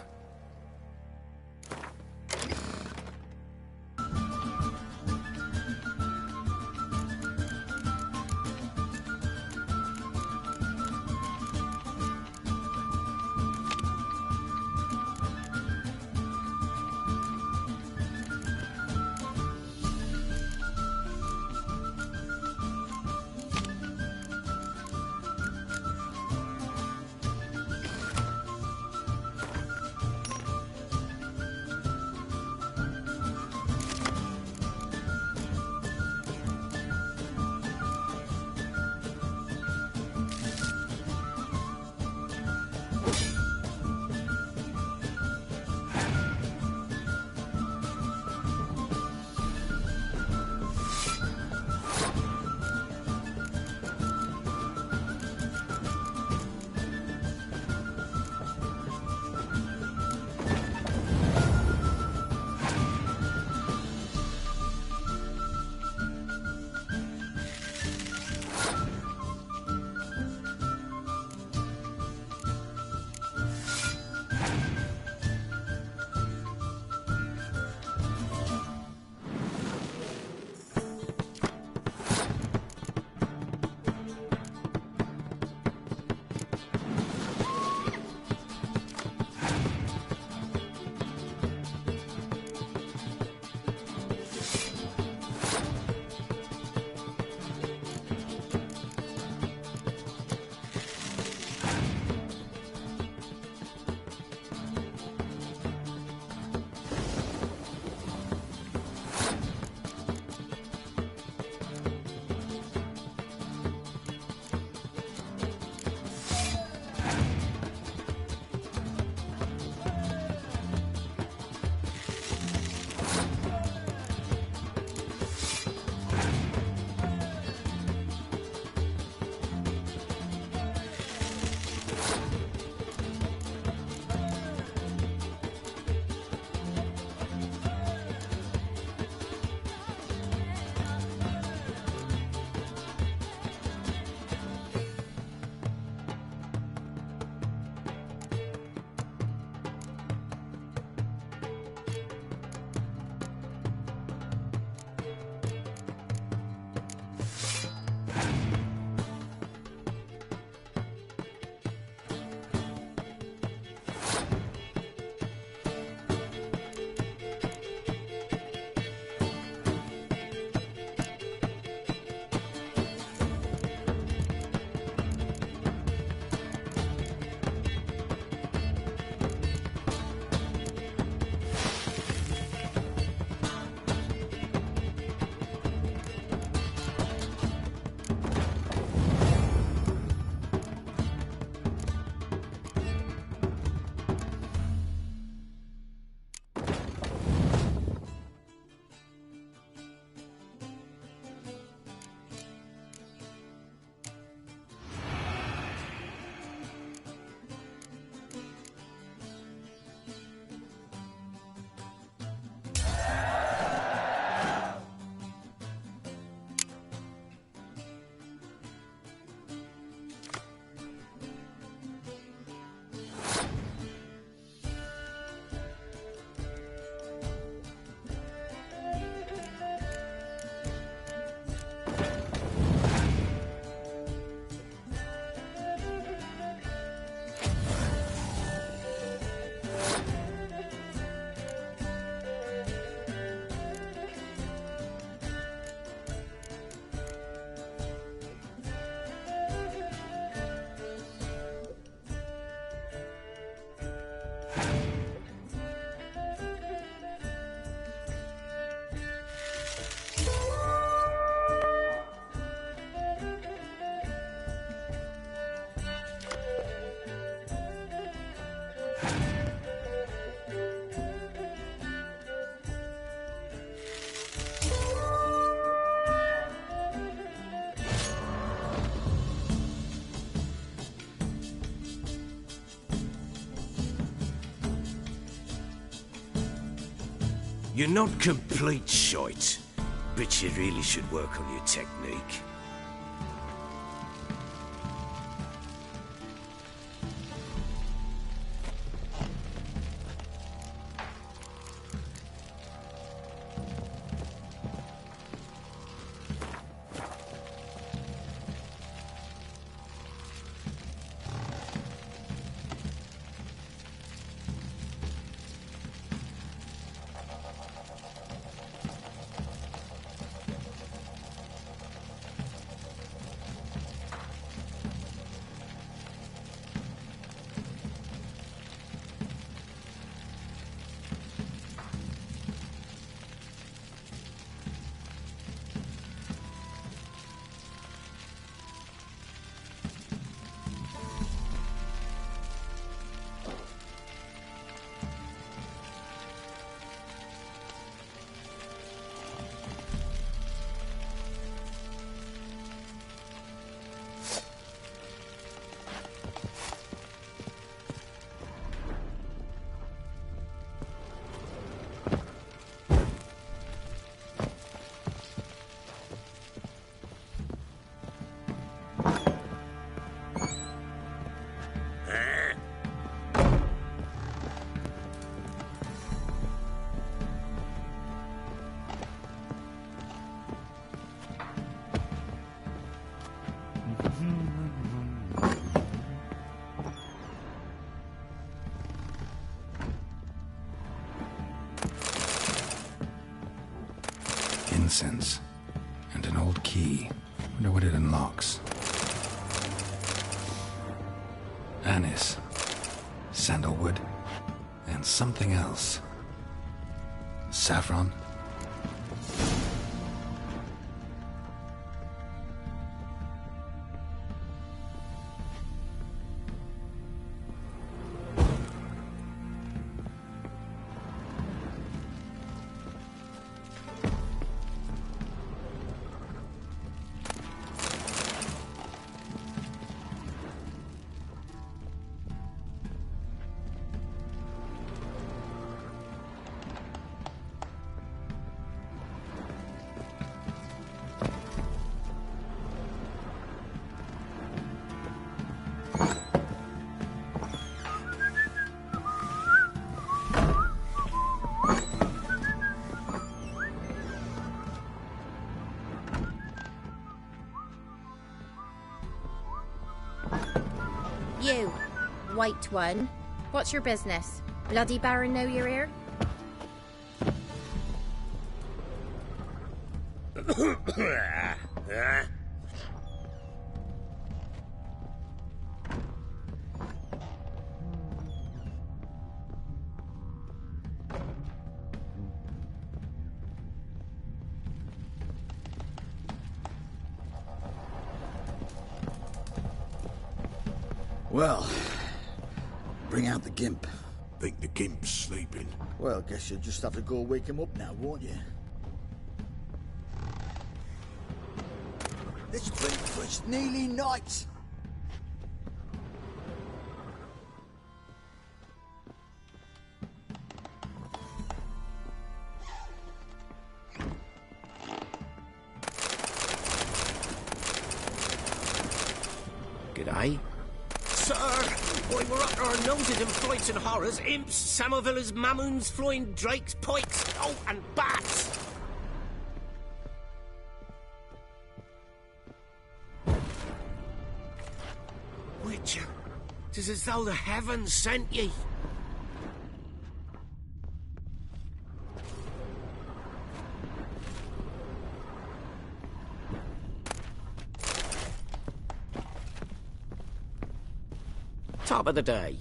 You're not complete shite, but you really should work on your technique. Incense. And an old key. Wonder what it unlocks. Anise. Sandalwood. And something else. Saffron. You, white one. What's your business? Bloody Baron know you're here? Well, bring out the gimp. Think the gimp's sleeping? Well, guess you'll just have to go wake him up now, won't you? It's breakfast, nearly night. G'day. Sir, why we're up our noses in frights and horrors, imps, Samovillas, mamoons, flying drakes, pikes, oh, and bats! Witcher, 'tis as though the heavens sent ye. Top of the day.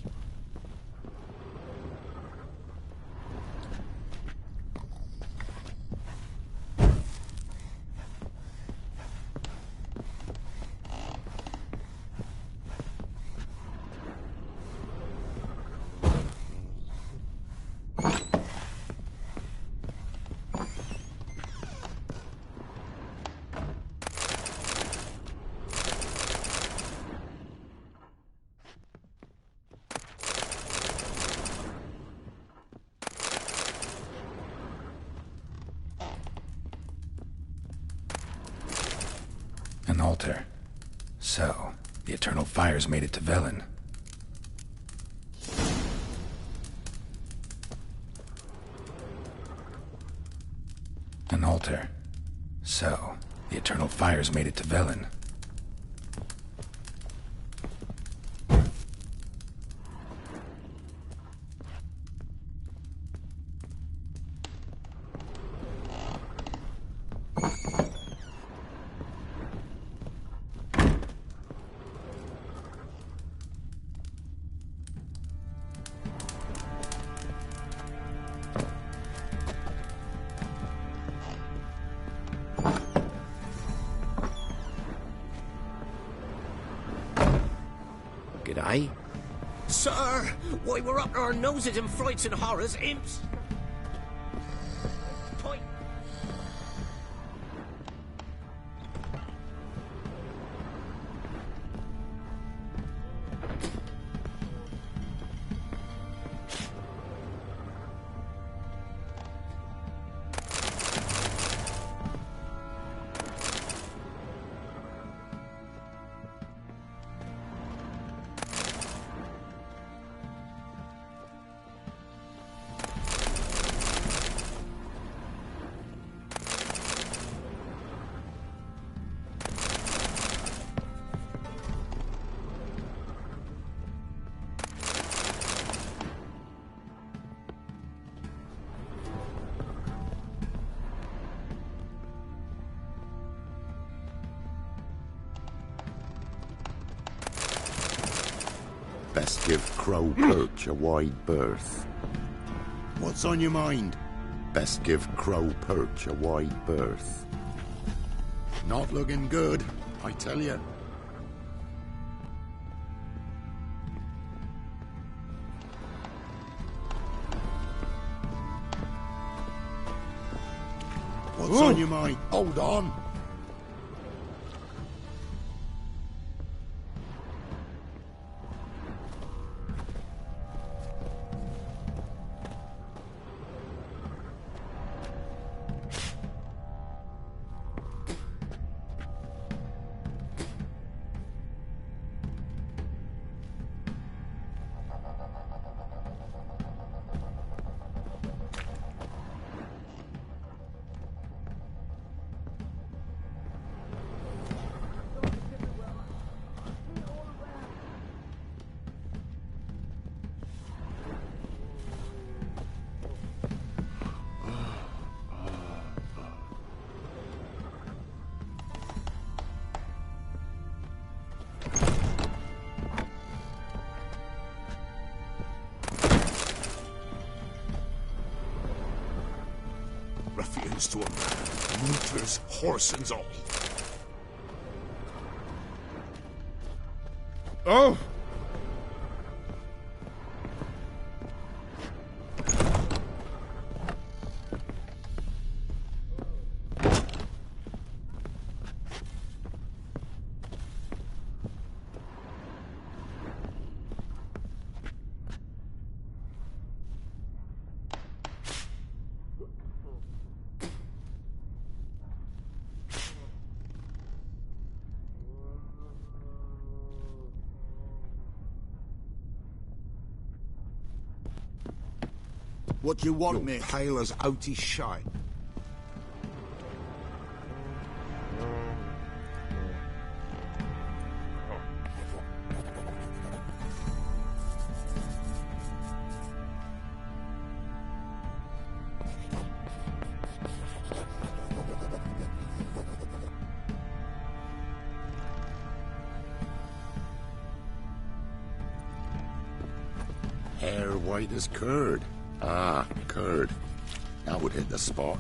An altar. So, the eternal fires made it to Velen. An altar. So, the eternal fires made it to Velen. G'day. Sir, why we're up to our noses in frights and horrors, imps. Point. Best give Crow Perch a wide berth. What's on your mind? Best give Crow Perch a wide berth. Not looking good, I tell you. What's on your mind? Hold on. Ruffians to a man, looters, horse and all. Oh! What do you want, mate? Pale as outy shite. Hair white as curd. Ah, curd. That would hit the spot.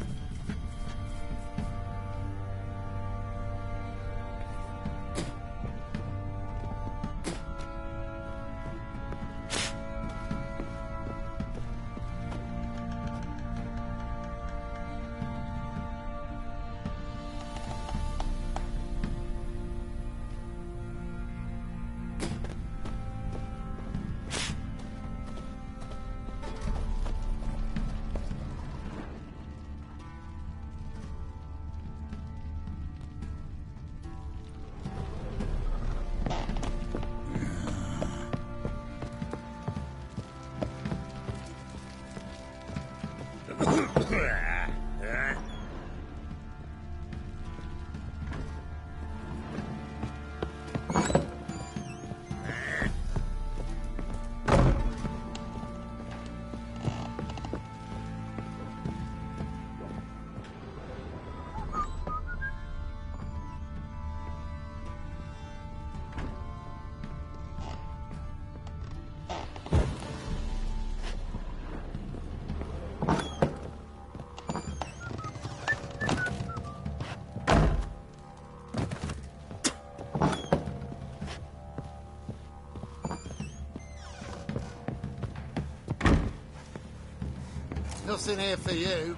Nothing here for you.